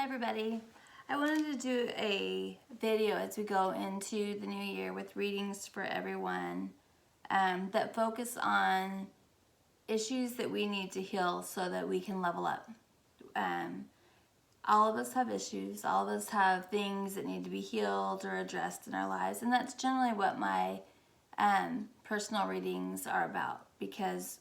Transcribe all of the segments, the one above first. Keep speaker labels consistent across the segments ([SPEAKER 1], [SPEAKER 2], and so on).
[SPEAKER 1] Hi everybody. I wanted to do a video as we go into the new year with readings for everyone that focus on issues that we need to heal so that we can level up. All of us have issues. All of us have things that need to be healed or addressed in our lives, and that's generally what my personal readings are about, because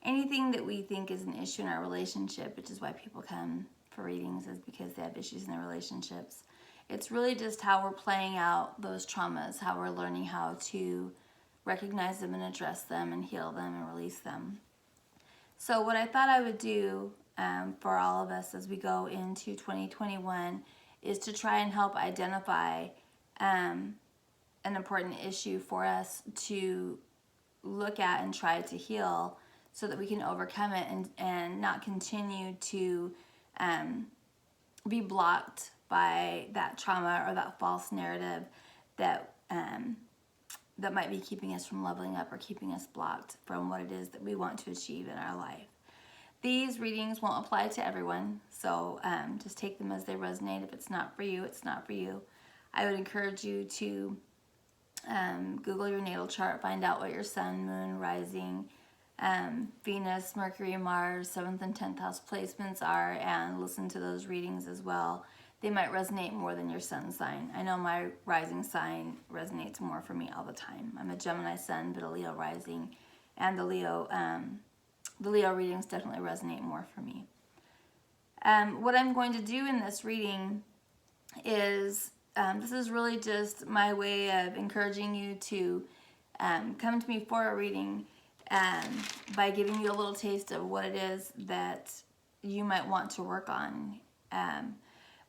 [SPEAKER 1] anything that we think is an issue in our relationship, which is why people come for readings, is because they have issues in their relationships. It's really just how we're playing out those traumas, how we're learning how to recognize them and address them and heal them and release them. So what I thought I would do for all of us as we go into 2021 is to try and help identify an important issue for us to look at and try to heal, so that we can overcome it and not continue to be blocked by that trauma or that false narrative that that might be keeping us from leveling up or keeping us blocked from what it is that we want to achieve in our life. These readings won't apply to everyone, so just take them as they resonate. If it's not for you, it's not for you. I would encourage you to Google your natal chart, find out what your sun, moon, rising, Venus, Mercury, Mars, 7th and 10th house placements are, and listen to those readings as well. They might resonate more than your sun sign. I know my rising sign resonates more for me all the time. I'm a Gemini sun, but a Leo rising, and the Leo readings definitely resonate more for me. What I'm going to do in this reading is, this is really just my way of encouraging you to come to me for a reading by giving you a little taste of what it is that you might want to work on.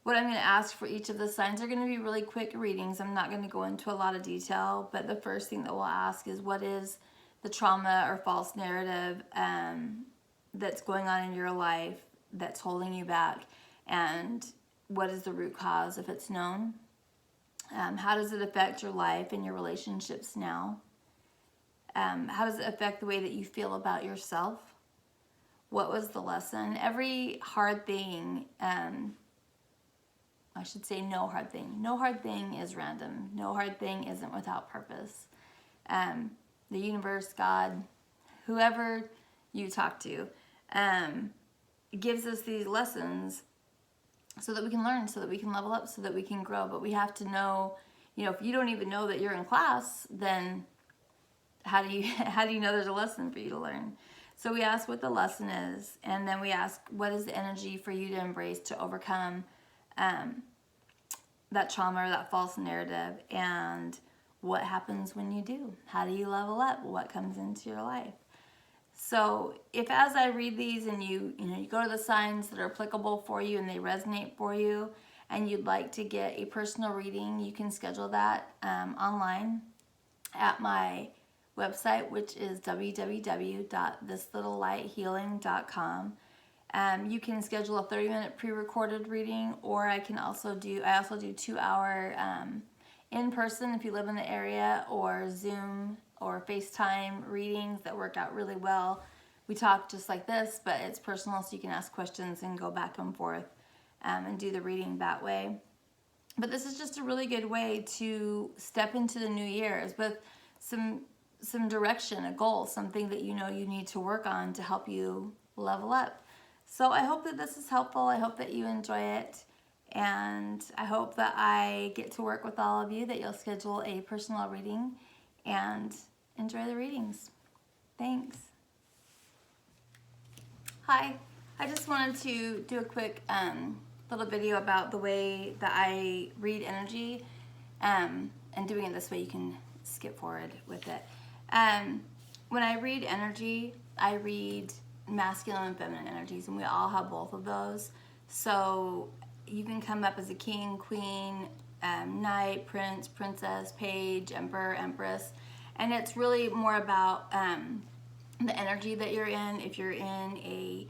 [SPEAKER 1] What I'm going to ask for each of the signs are going to be really quick readings. I'm not going to go into a lot of detail, but the first thing that we'll ask is, what is the trauma or false narrative that's going on in your life that's holding you back, and what is the root cause if it's known? How does it affect your life and your relationships now? How does it affect the way that you feel about yourself? What was the lesson? Every hard thing, I should say no hard thing. No hard thing is random. No hard thing isn't without purpose. The universe, God, whoever you talk to, gives us these lessons so that we can learn, so that we can level up, so that we can grow. But we have to know, if you don't even know that you're in class, then how do you know there's a lesson for you to learn? So we ask what the lesson is, and then we ask, what is the energy for you to embrace to overcome that trauma or that false narrative, and what happens when you do? How do you level up? What comes into your life? So if, as I read these, and you go to the signs that are applicable for you and they resonate for you, and you'd like to get a personal reading, you can schedule that online at my website, which is www.thislittlelighthealing.com. You can schedule a 30-minute pre-recorded reading, or I also do 2-hour in-person if you live in the area, or Zoom or FaceTime readings that work out really well. We talk just like this, but it's personal, so you can ask questions and go back and forth and do the reading that way. But this is just a really good way to step into the new year with some direction, a goal, something that you need to work on to help you level up. So I hope that this is helpful. I hope that you enjoy it. And I hope that I get to work with all of you, that you'll schedule a personal reading and enjoy the readings. Thanks. Hi. I just wanted to do a quick little video about the way that I read energy, and doing it this way you can skip forward with it. When I read energy, I read masculine and feminine energies, and we all have both of those. So you can come up as a king, queen, knight, prince, princess, page, emperor, empress, and it's really more about the energy that you're in. If you're in a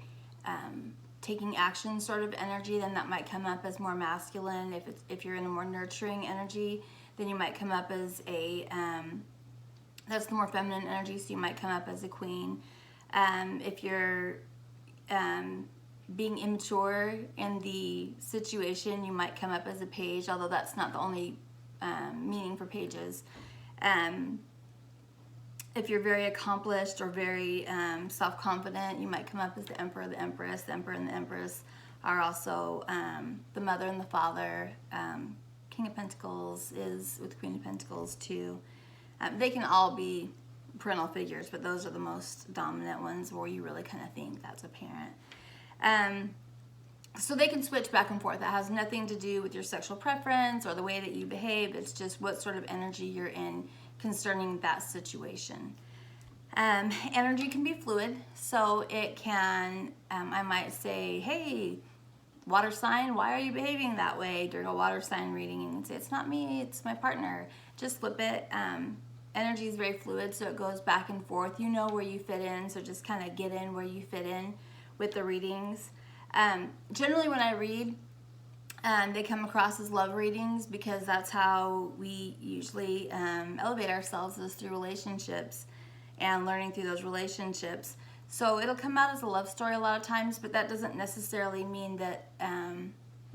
[SPEAKER 1] taking action sort of energy, then that might come up as more masculine. If you're in a more nurturing energy, then you might come up as that's the more feminine energy, so you might come up as a queen. If you're being immature in the situation, you might come up as a page, although that's not the only meaning for pages. If you're very accomplished or very self-confident, you might come up as the Emperor, the Empress. The Emperor and the Empress are also the Mother and the Father. King of Pentacles is with Queen of Pentacles too. They can all be parental figures, but those are the most dominant ones where you really kind of think that's a parent. So they can switch back and forth. That has nothing to do with your sexual preference or the way that you behave. It's just what sort of energy you're in concerning that situation. Energy can be fluid, so it can, I might say, hey, water sign, why are you behaving that way during a water sign reading? And you can say, it's not me, it's my partner. Just flip it. Energy is very fluid, so it goes back and forth. You know where you fit in, so just kind of get in where you fit in with the readings. Generally when I read, they come across as love readings because that's how we usually elevate ourselves, is through relationships and learning through those relationships. So it'll come out as a love story a lot of times, but that doesn't necessarily mean that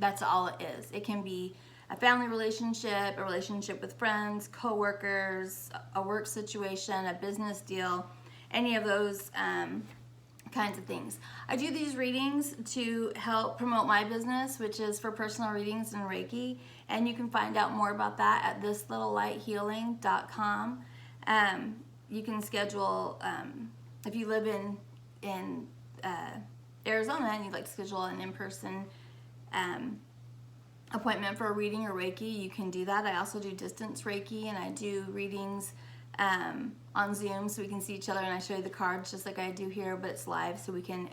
[SPEAKER 1] that's all it is. It can be a family relationship, a relationship with friends, co-workers, a work situation, a business deal, any of those kinds of things. I do these readings to help promote my business, which is for personal readings and Reiki, and you can find out more about that at thislittlelighealing.com. You can schedule, if you live in Arizona and you'd like to schedule an in-person appointment for a reading or Reiki, you can do that. I also do distance Reiki, and I do readings on Zoom so we can see each other, and I show you the cards just like I do here, but it's live so we can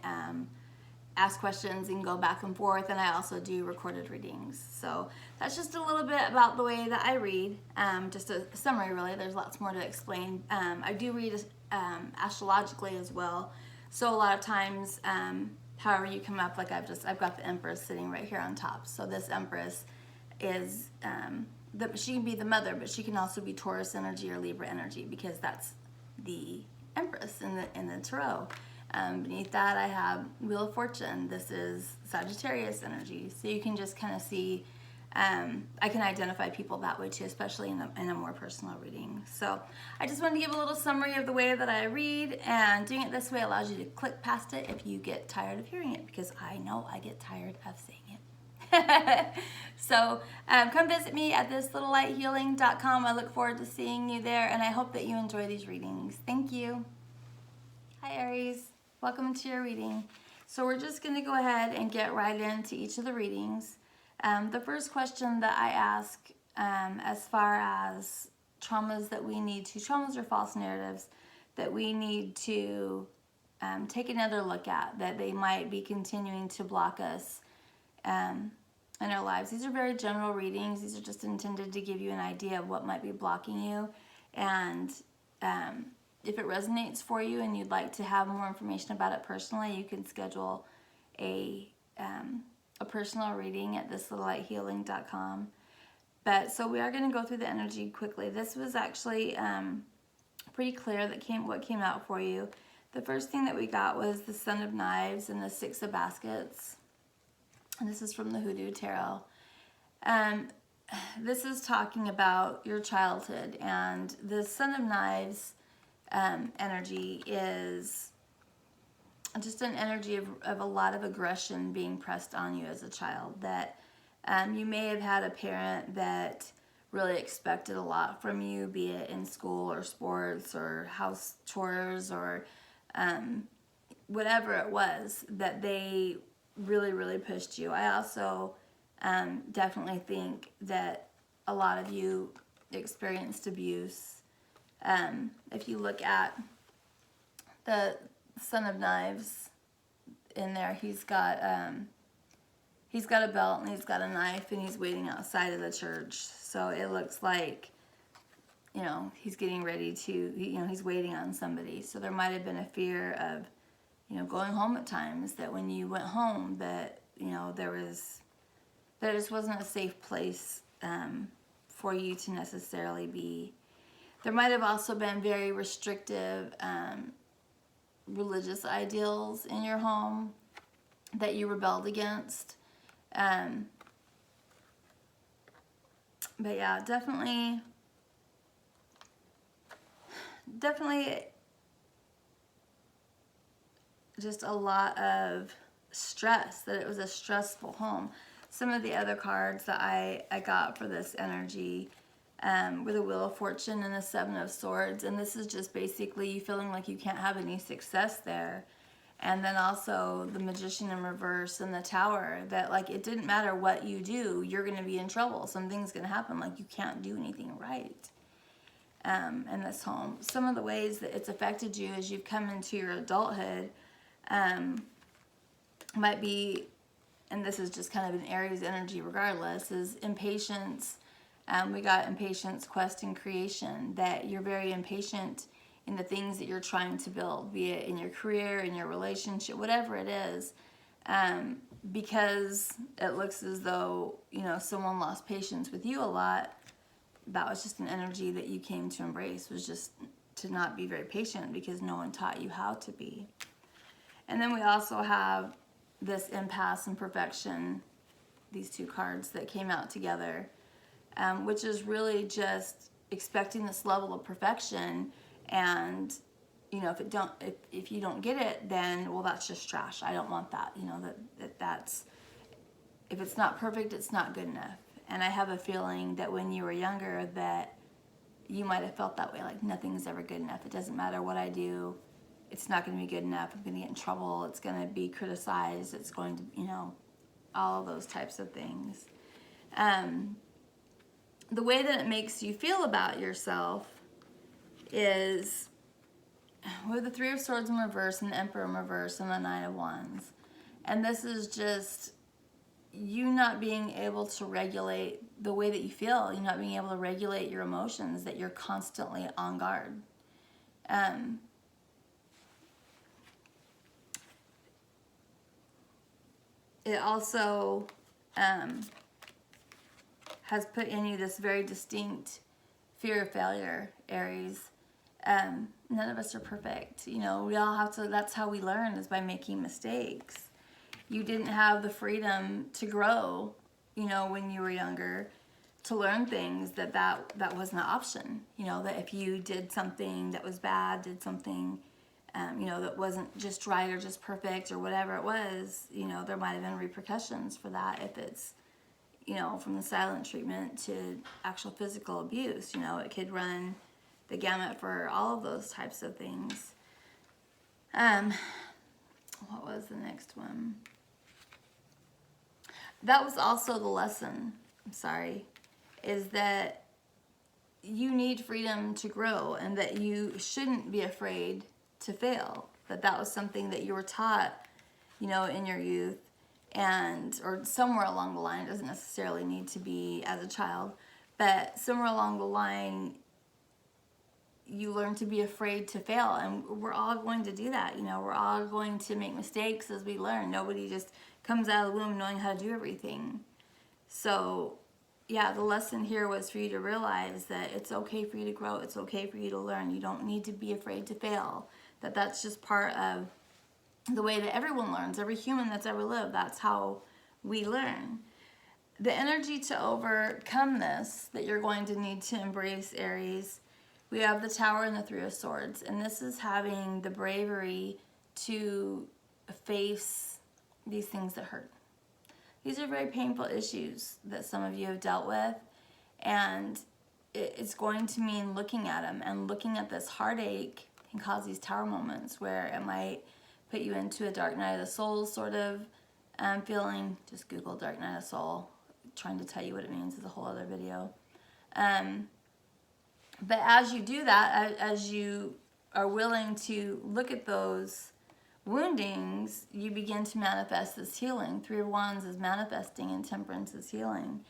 [SPEAKER 1] ask questions and go back and forth. And I also do recorded readings. So that's just a little bit about the way that I read. Just a summary, really. There's lots more to explain. I do read astrologically as well. So a lot of times, however you come up, like I've got the Empress sitting right here on top. So this Empress is she can be the mother, but she can also be Taurus energy or Libra energy, because that's the Empress in the Tarot. Beneath that, I have Wheel of Fortune. This is Sagittarius energy. So you can just kind of see, I can identify people that way too, especially in a more personal reading. So I just wanted to give a little summary of the way that I read, and doing it this way allows you to click past it if you get tired of hearing it, because I know I get tired of saying it. So come visit me at thislittlelighealing.com. I look forward to seeing you there, and I hope that you enjoy these readings. Thank you. Hi Aries, welcome to your reading. So we're just going to go ahead and get right into each of the readings. The first question that I ask, as far as traumas or false narratives that we need to take another look at, that they might be continuing to block us in our lives. These are very general readings. These are just intended to give you an idea of what might be blocking you, and if it resonates for you and you'd like to have more information about it personally, you can schedule a personal reading at thislittlelighealing.com. But so we are going to go through the energy quickly. This was actually pretty clear what came out for you. The first thing that we got was the Son of Knives and the Six of Baskets. And this is from the Hoodoo Tarot. This is talking about your childhood, and the Son of Knives energy is just an energy of a lot of aggression being pressed on you as a child, that you may have had a parent that really expected a lot from you, be it in school or sports or house chores or whatever it was, that they really, really pushed you. I also definitely think that a lot of you experienced abuse. If you look at the Son of Knives in there, he's got a belt and he's got a knife and he's waiting outside of the church. So it looks like, he's getting ready to, he's waiting on somebody. So there might have been a fear of, going home at times, that when you went home that, there just wasn't a safe place for you to necessarily be. There might have also been very restrictive religious ideals in your home. that you rebelled against. But yeah, definitely just a lot of stress, that it was a stressful home. Some of the other cards that I got for this energy were the Wheel of Fortune and the Seven of Swords. And this is just basically you feeling like you can't have any success there. And then also the Magician in reverse and the Tower, that like it didn't matter what you do, you're going to be in trouble. Something's going to happen, like you can't do anything right in this home. Some of the ways that it's affected you as you've come into your adulthood might be, and this is just kind of an Aries energy regardless, is impatience. We got impatience, quest, and creation, that you're very impatient in the things that you're trying to build, be it in your career, in your relationship, whatever it is, because it looks as though, you know, someone lost patience with you a lot. That was just an energy that you came to embrace, was just to not be very patient because no one taught you how to be. And then we also have this impasse and perfection, these two cards that came out together, which is really just expecting this level of perfection. And, you know, if you don't get it, then, well, that's just trash. I don't want that. You know, that's, if it's not perfect, it's not good enough. And I have a feeling that when you were younger that you might have felt that way, like nothing's ever good enough. It doesn't matter what I do. It's not going to be good enough. I'm going to get in trouble. It's going to be criticized. It's going to, you know, all of those types of things. The way that it makes you feel about yourself is with the Three of Swords in reverse and the Emperor in reverse and the Nine of Wands. And this is just you not being able to regulate the way that you feel. You're not being able to regulate your emotions, that you're constantly on guard. It also has put in you this very distinct fear of failure, Aries. None of us are perfect. You know, we all have to, that's how we learn, is by making mistakes. You didn't have the freedom to grow, you know, when you were younger, to learn things that wasn't an option. You know, that if you did something that was bad, did something, you know, that wasn't just right or just perfect or whatever it was, you know, there might have been repercussions for that if it's, you know, from the silent treatment to actual physical abuse. You know, it could run the gamut for all of those types of things. What was the next one? That was also the lesson, I'm sorry, is that you need freedom to grow and that you shouldn't be afraid to fail. That was something that you were taught, you know, in your youth, and or somewhere along the line. It doesn't necessarily need to be as a child, but somewhere along the line you learn to be afraid to fail. And we're all going to do that. You know, we're all going to make mistakes as we learn. Nobody just comes out of the womb knowing how to do everything. So yeah, the lesson here was for you to realize that it's okay for you to grow. It's okay for you to learn. You don't need to be afraid to fail. That's just part of the way that everyone learns. Every human that's ever lived, that's how we learn. The energy to overcome this that you're going to need to embrace, Aries, we have the Tower and the Three of Swords. And this is having the bravery to face these things that hurt. These are very painful issues that some of you have dealt with. And it's going to mean looking at them, and looking at this heartache can cause these tower moments where it might put you into a dark night of the soul sort of feeling. Just Google dark night of soul. Trying to tell you what it means is a whole other video. But as you do that, as you are willing to look at those woundings, you begin to manifest this healing. Three of Wands is manifesting and Temperance is healing.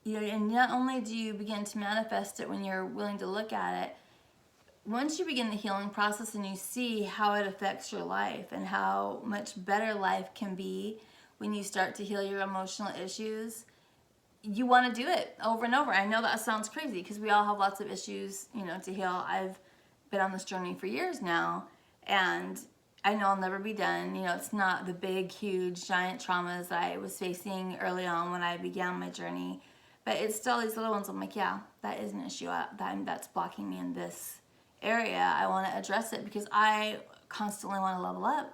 [SPEAKER 1] You know, and not only do you begin to manifest it when you're willing to look at it, once you begin the healing process and you see how it affects your life and how much better life can be when you start to heal your emotional issues, you want to do it over and over. I know that sounds crazy because we all have lots of issues, you know, to heal. I've been on this journey for years now, and I know I'll never be done. You know, it's not the big, huge, giant traumas that I was facing early on when I began my journey. But it's still these little ones. I'm like, yeah, that is an issue. That's blocking me in this area. I want to address it because I constantly want to level up.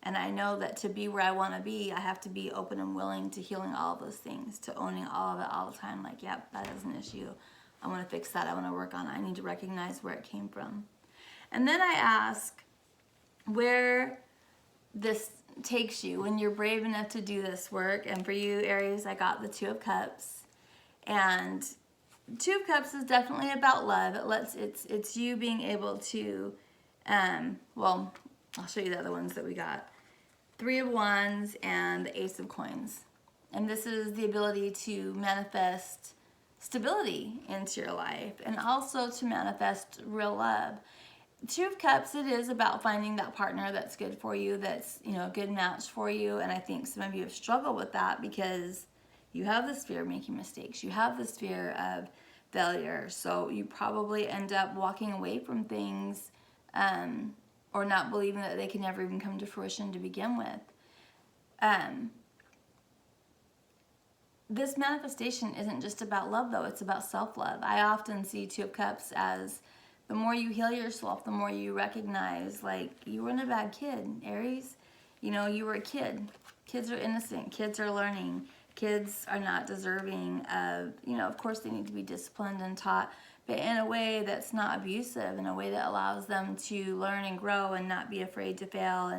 [SPEAKER 1] And I know that to be where I want to be, I have to be open and willing to healing all of those things, to owning all of it all the time. Like, yep, that is an issue. I want to fix that. I want to work on it. I need to recognize where it came from. And then I ask where this takes you when you're brave enough to do this work. And for you, Aries, I got the Two of Cups. And Two of Cups is definitely about love. It's you being able to, well, I'll show you the other ones that we got. Three of Wands and the Ace of Coins. And this is the ability to manifest stability into your life and also to manifest real love. Two of Cups, it is about finding that partner that's good for you, that's, you know, a good match for you. And I think some of you have struggled with that because you have this fear of making mistakes. You have this fear of failure. So you probably end up walking away from things or not believing that they can never even come to fruition to begin with. This manifestation isn't just about love, though. It's about self-love. I often see Two of Cups as the more you heal yourself, the more you recognize, like, you weren't a bad kid, Aries. You know, you were a kid. Kids are innocent. Kids are learning. Kids are not deserving of, you know, of course they need to be disciplined and taught, but in a way that's not abusive, in a way that allows them to learn and grow and not be afraid to fail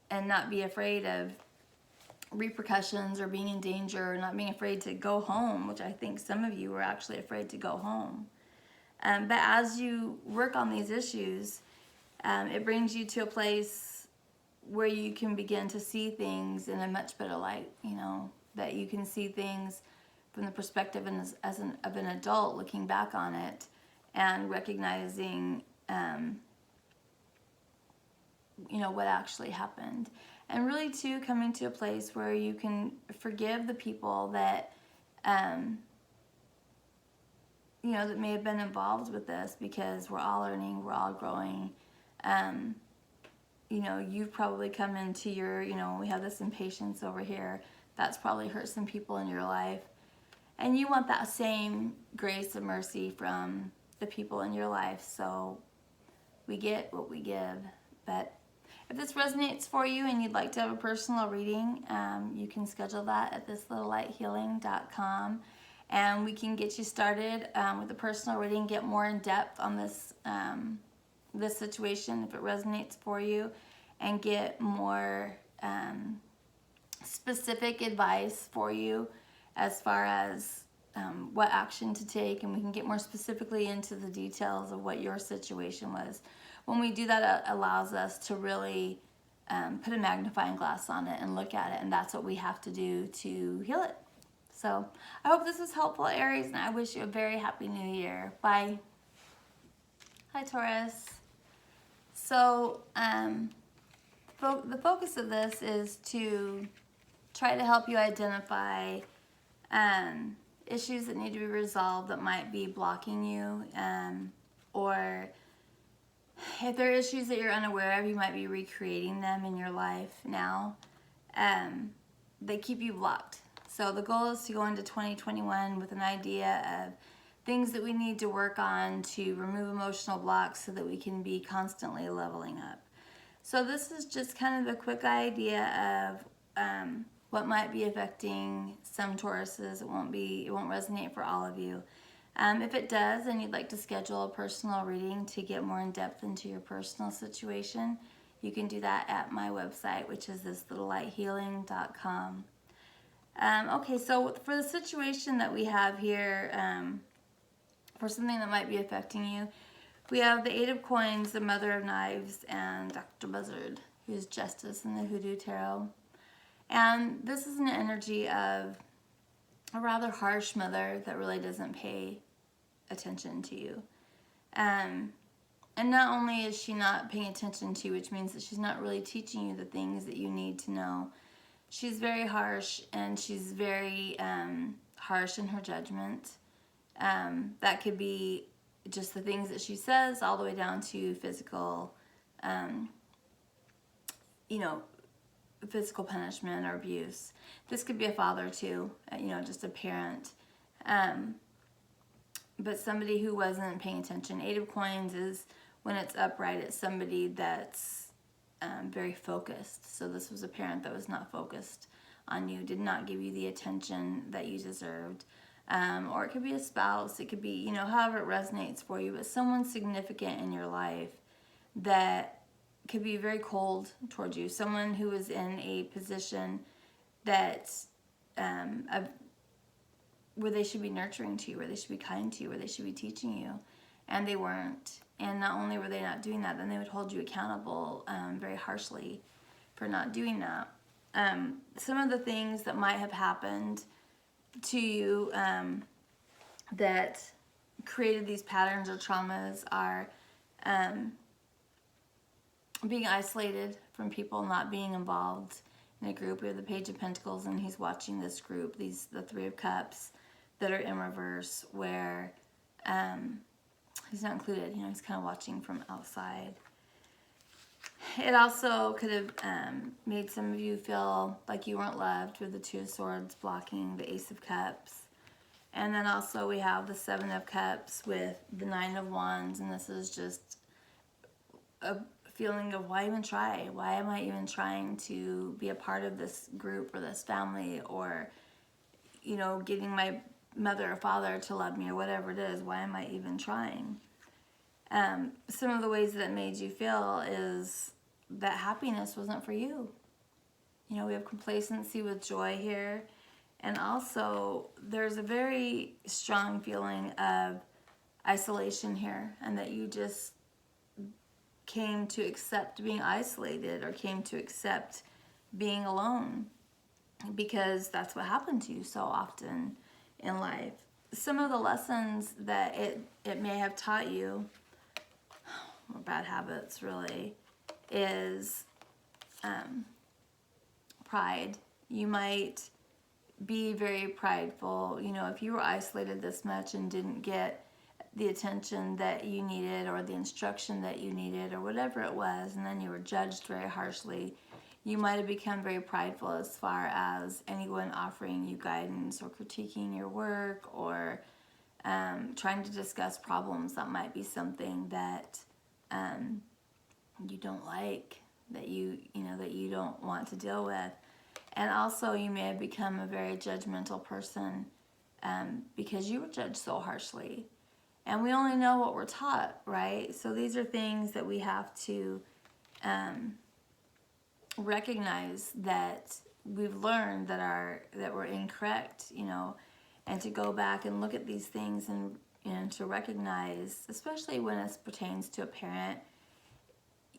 [SPEAKER 1] and not be afraid of repercussions or being in danger or not being afraid to go home, which I think some of you were actually afraid to go home. But as you work on these issues, it brings you to a place where you can begin to see things in a much better light, you know, that you can see things from the perspective of an adult looking back on it and recognizing, you know, what actually happened. And really, too, coming to a place where you can forgive the people that, you know, that may have been involved with this, because we're all learning, we're all growing. You know, you've probably come into your, you know, we have this impatience over here. That's probably hurt some people in your life. And you want that same grace and mercy from the people in your life. So we get what we give. But if this resonates for you and you'd like to have a personal reading, you can schedule that at thislittlelighealing.com. And we can get you started with a personal reading, get more in depth on this this situation if it resonates for you, and get more specific advice for you as far as what action to take, and we can get more specifically into the details of what your situation was. When we do that, it allows us to really put a magnifying glass on it and look at it, and that's what we have to do to heal it. So I hope this was helpful, Aries, and I wish you a very happy new year. Bye. Hi, Taurus. So the focus of this is to try to help you identify issues that need to be resolved that might be blocking you, or if there are issues that you're unaware of, you might be recreating them in your life now. They keep you blocked. So the goal is to go into 2021 with an idea of things that we need to work on to remove emotional blocks so that we can be constantly leveling up. So this is just kind of a quick idea of what might be affecting some Tauruses. It won't resonate for all of you. If it does, and you'd like to schedule a personal reading to get more in depth into your personal situation, you can do that at my website, which is thislittlelighealing.com. Okay, so for the situation that we have here, for something that might be affecting you, we have the Eight of Coins, the Mother of Knives, and Dr. Buzzard, who's Justice in the Hoodoo Tarot. And this is an energy of a rather harsh mother that really doesn't pay attention to you. And not only is she not paying attention to you, which means that she's not really teaching you the things that you need to know. She's very harsh, and she's very harsh in her judgment. That could be just the things that she says, all the way down to physical you know, physical punishment or abuse. This could be a father too, you know, just a parent. But somebody who wasn't paying attention. 8 of Coins is when it's upright, it's somebody that's very focused. So this was a parent that was not focused on you, did not give you the attention that you deserved. Or it could be a spouse, it could be, you know, however it resonates for you, but someone significant in your life that could be very cold towards you. Someone who is in a position that where they should be nurturing to you, where they should be kind to you, where they should be teaching you, and they weren't. And not only were they not doing that, then they would hold you accountable very harshly for not doing that. Some of the things that might have happened to you that created these patterns or traumas are being isolated from people, not being involved in a group. We have the Page of Pentacles, and he's watching this group, the 3 of Cups that are in reverse, where he's not included. You know, he's kind of watching from outside. It also could have made some of you feel like you weren't loved, with the 2 of Swords blocking the Ace of Cups. And then also we have the 7 of Cups with the 9 of Wands, and this is just a feeling of, why even try? Why am I even trying to be a part of this group or this family, or, you know, getting my mother or father to love me, or whatever it is? Why am I even trying? Some of the ways that it made you feel is that happiness wasn't for you. You know, we have complacency with joy here. And also, there's a very strong feeling of isolation here, and that you just came to accept being isolated, or came to accept being alone, because that's what happened to you so often in life. Some of the lessons that it may have taught you, or bad habits really, is pride. You might be very prideful. You know, if you were isolated this much and didn't get the attention that you needed, or the instruction that you needed, or whatever it was, and then you were judged very harshly, you might have become very prideful as far as anyone offering you guidance, or critiquing your work, or trying to discuss problems that might be something that you don't like, that you don't want to deal with. And also, you may have become a very judgmental person because you were judged so harshly. And we only know what we're taught, right? So these are things that we have to recognize that we've learned that we're incorrect, you know, and to go back and look at these things, and to recognize, especially when it pertains to a parent.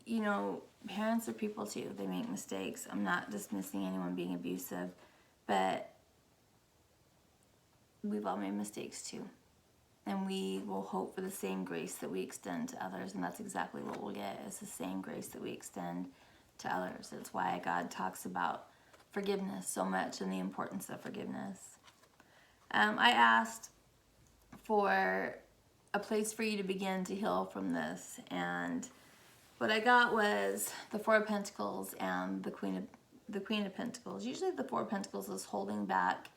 [SPEAKER 1] You know, parents are people too. They make mistakes. I'm not dismissing anyone being abusive, but we've all made mistakes too. And we will hope for the same grace that we extend to others, and that's exactly what we'll get, is the same grace that we extend to others. It's why God talks about forgiveness so much, and the importance of forgiveness. I asked for a place for you to begin to heal from this, and what I got was the 4 of Pentacles and the Queen of Pentacles. Usually the 4 of Pentacles is holding back,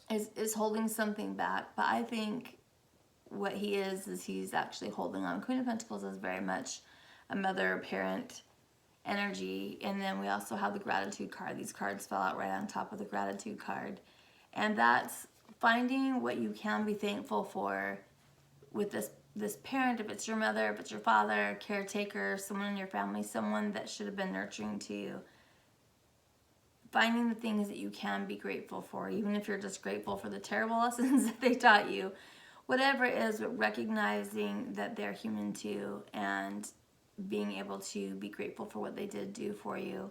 [SPEAKER 1] is holding something back, but I think what he is he's actually holding on. Queen of Pentacles is very much a mother, parent energy. And then we also have the Gratitude card. These cards fell out right on top of the Gratitude card. And that's finding what you can be thankful for with this parent, if it's your mother, if it's your father, caretaker, someone in your family, someone that should have been nurturing to you. Finding the things that you can be grateful for, even if you're just grateful for the terrible lessons that they taught you. Whatever it is, but recognizing that they're human too, and being able to be grateful for what they did do for you.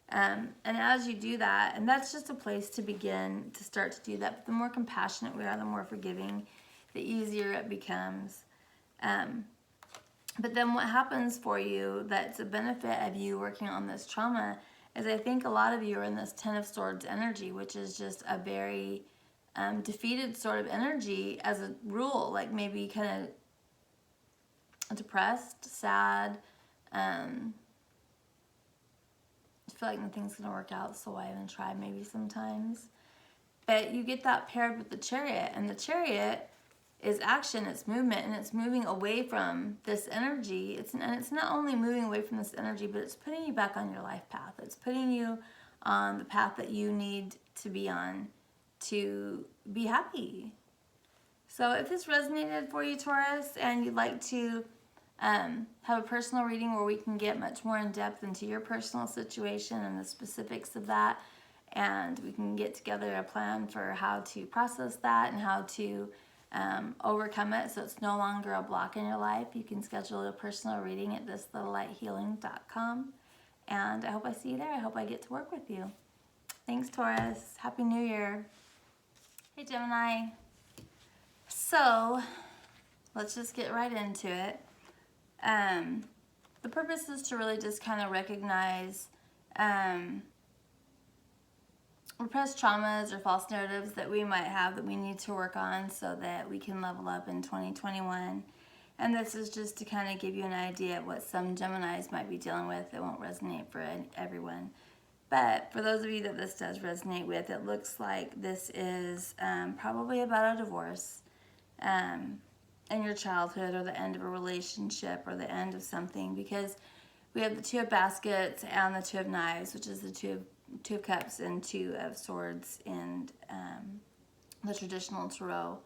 [SPEAKER 1] And as you do that, and that's just a place to begin to start to do that, but the more compassionate we are, the more forgiving, the easier it becomes. But then what happens for you that's a benefit of you working on this trauma is, I think a lot of you are in this 10 of Swords energy, which is just a very defeated sort of energy as a rule, like maybe kind of depressed, sad, just feel like nothing's going to work out, so why even try maybe sometimes. But you get that paired with the Chariot, and the Chariot is action, it's movement, and it's moving away from this energy. And it's not only moving away from this energy, but it's putting you back on your life path. It's putting you on the path that you need to be on to be happy. So if this resonated for you, Taurus, and you'd like to have a personal reading where we can get much more in depth into your personal situation and the specifics of that, and we can get together a plan for how to process that and how to overcome it so it's no longer a block in your life, you can schedule a personal reading at thislittlelighealing.com. And I hope I see you there. I hope I get to work with you. Thanks, Taurus. Happy New Year. Hey, Gemini. So, let's just get right into it. The purpose is to really just kind of recognize repressed traumas or false narratives that we might have that we need to work on so that we can level up in 2021. And this is just to kind of give you an idea of what some Geminis might be dealing with. It won't resonate for everyone. But for those of you that this does resonate with, it looks like this is probably about a divorce in your childhood, or the end of a relationship, or the end of something, because we have the Two of Baskets and the Two of Knives, which is the Two of Cups and Two of Swords in the traditional tarot,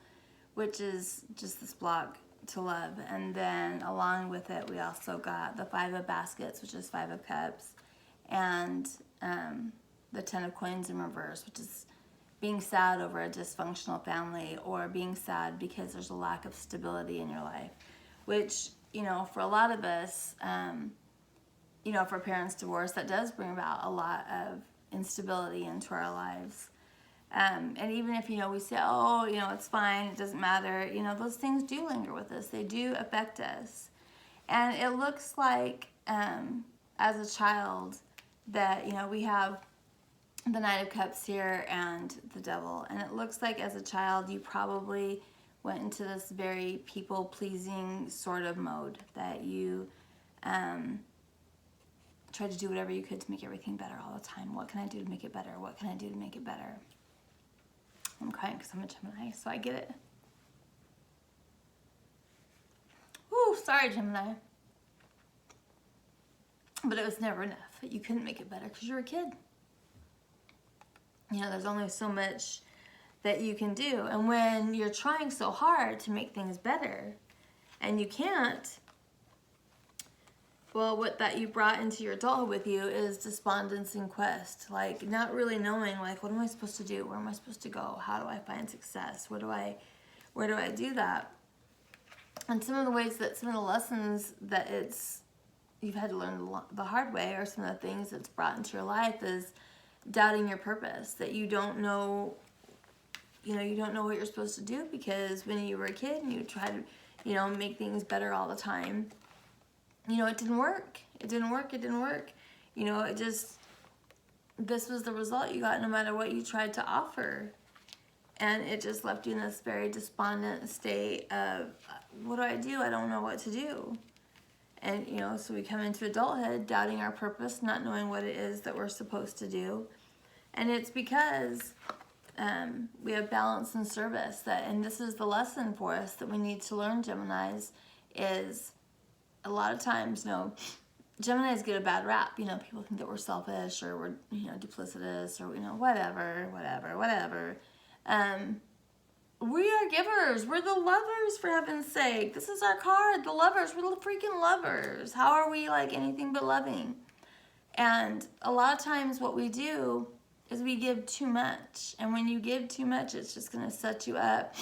[SPEAKER 1] which is just this block to love. And then along with it, we also got the Five of Baskets, which is Five of Cups, and the Ten of Coins in reverse, which is being sad over a dysfunctional family, or being sad because there's a lack of stability in your life, which, you know, for a lot of us, you know, for parents' divorce, that does bring about a lot of instability into our lives. And even if, you know, we say, oh, you know, it's fine, it doesn't matter, you know, those things do linger with us. They do affect us. And it looks like, as a child, that, you know, we have the Knight of Cups here and the Devil. And it looks like as a child, you probably went into this very people-pleasing sort of mode, that you tried to do whatever you could to make everything better all the time. What can I do to make it better? What can I do to make it better? I'm crying because I'm a Gemini, so I get it. Woo, sorry, Gemini. But it was never enough. You couldn't make it better because you're a kid. You know, there's only so much that you can do. And when you're trying so hard to make things better and you can't, well, what that you brought into your adulthood with you is despondence and quest. Like, not really knowing, like, what am I supposed to do? Where am I supposed to go? How do I find success? Where do I do that? And some of the ways that, some of the lessons that you've had to learn the hard way, or some of the things that's brought into your life, is doubting your purpose, that you don't know, you know, you don't know what you're supposed to do, because when you were a kid and you tried to, you know, make things better all the time, you know, it didn't work. It didn't work. It didn't work. You know, it just, this was the result you got no matter what you tried to offer. And it just left you in this very despondent state of, what do I do? I don't know what to do. And, you know, so we come into adulthood doubting our purpose, not knowing what it is that we're supposed to do. And it's because we have balance and service. And this is the lesson for us that we need to learn, Geminis, is a lot of times, you know, Geminis get a bad rap. You know, people think that we're selfish, or we're, you know, duplicitous, or, you know, whatever. We are givers. We're the lovers, for heaven's sake. This is our card, the lovers. We're the freaking lovers. How are we like anything but loving? And a lot of times what we do is we give too much. And when you give too much, it's just going to set you up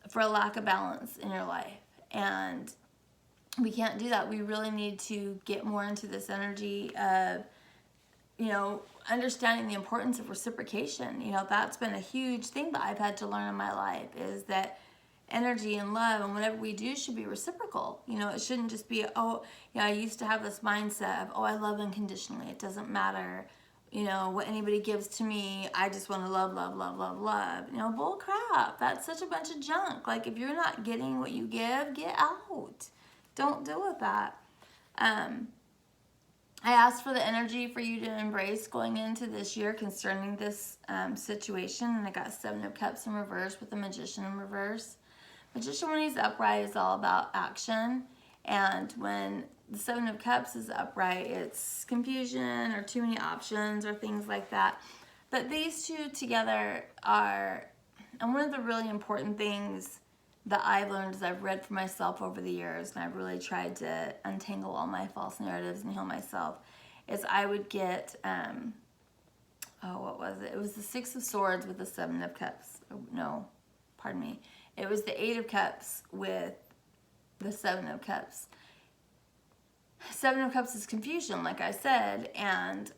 [SPEAKER 1] for a lack of balance in your life. And we can't do that. We really need to get more into this energy of, you know, understanding the importance of reciprocation. You know, that's been a huge thing that I've had to learn in my life, is that energy and love and whatever we do should be reciprocal. You know, it shouldn't just be, oh, you know, I used to have this mindset of, oh, I love unconditionally. It doesn't matter, you know, what anybody gives to me. I just want to love, love, love, love, love. You know, bull crap. That's such a bunch of junk. Like, if you're not getting what you give, get out. Don't deal with that. I asked for the energy for you to embrace going into this year concerning this situation, and I got 7 of Cups in reverse with the Magician in reverse. Magician, when he's upright, is all about action, and when the 7 of Cups is upright, it's confusion or too many options or things like that. But these two together are, and one of the really important things that I've learned as I've read for myself over the years, and I've really tried to untangle all my false narratives and heal myself, is I would get, what was it? It was the 6 of Swords with the 7 of Cups. Oh, no, pardon me. It was the 8 of Cups with the 7 of Cups. 7 of Cups is confusion, like I said, and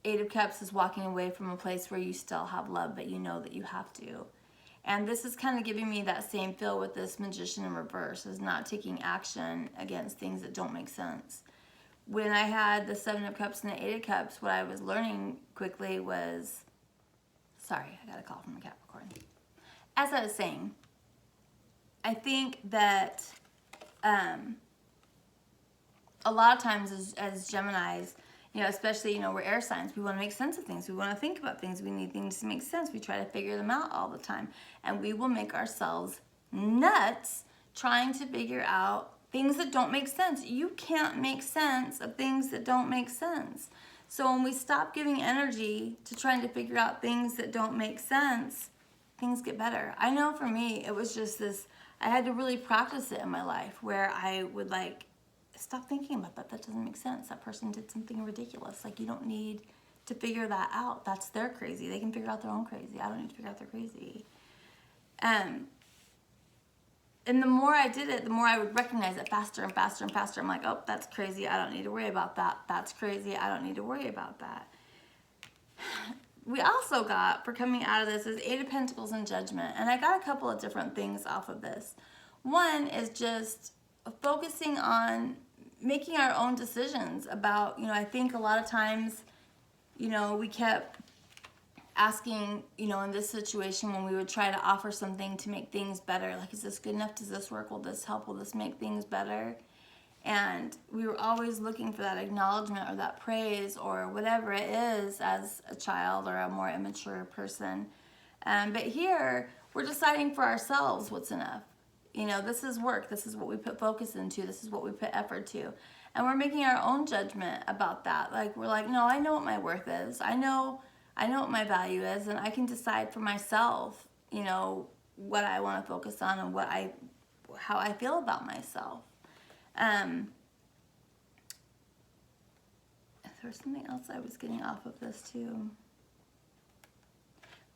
[SPEAKER 1] 8 of Cups is walking away from a place where you still have love, but you know that you have to. And this is kind of giving me that same feel with this Magician in reverse, is not taking action against things that don't make sense. When I had the 7 of Cups and the 8 of Cups, what I was learning quickly was, sorry, I got a call from a Capricorn. As I was saying, I think that a lot of times as Geminis, you know, especially, you know, we're air signs, we want to make sense of things. We want to think about things. We need things to make sense. We try to figure them out all the time. And we will make ourselves nuts trying to figure out things that don't make sense. You can't make sense of things that don't make sense. So when we stop giving energy to trying to figure out things that don't make sense, things get better. I know for me, it was just this, I had to really practice it in my life where I would like, stop thinking about that. That doesn't make sense. That person did something ridiculous. Like, you don't need to figure that out. That's their crazy. They can figure out their own crazy. I don't need to figure out their crazy. And the more I did it, the more I would recognize it faster and faster and faster. I'm like, oh, that's crazy. I don't need to worry about that. That's crazy. I don't need to worry about that. We also got, for coming out of this, is 8 of Pentacles and Judgment. And I got a couple of different things off of this. One is just focusing on making our own decisions about, you know, I think a lot of times, you know, we kept asking, you know, in this situation when we would try to offer something to make things better, like, is this good enough? Does this work? Will this help? Will this make things better? And we were always looking for that acknowledgement or that praise or whatever it is as a child or a more immature person. But here, we're deciding for ourselves what's enough. You know, this is work. This is what we put focus into. This is what we put effort to. And we're making our own judgment about that. Like, we're like, no, I know what my worth is. I know what my value is, and I can decide for myself, you know, what I want to focus on and how I feel about myself. There was something else I was getting off of this too.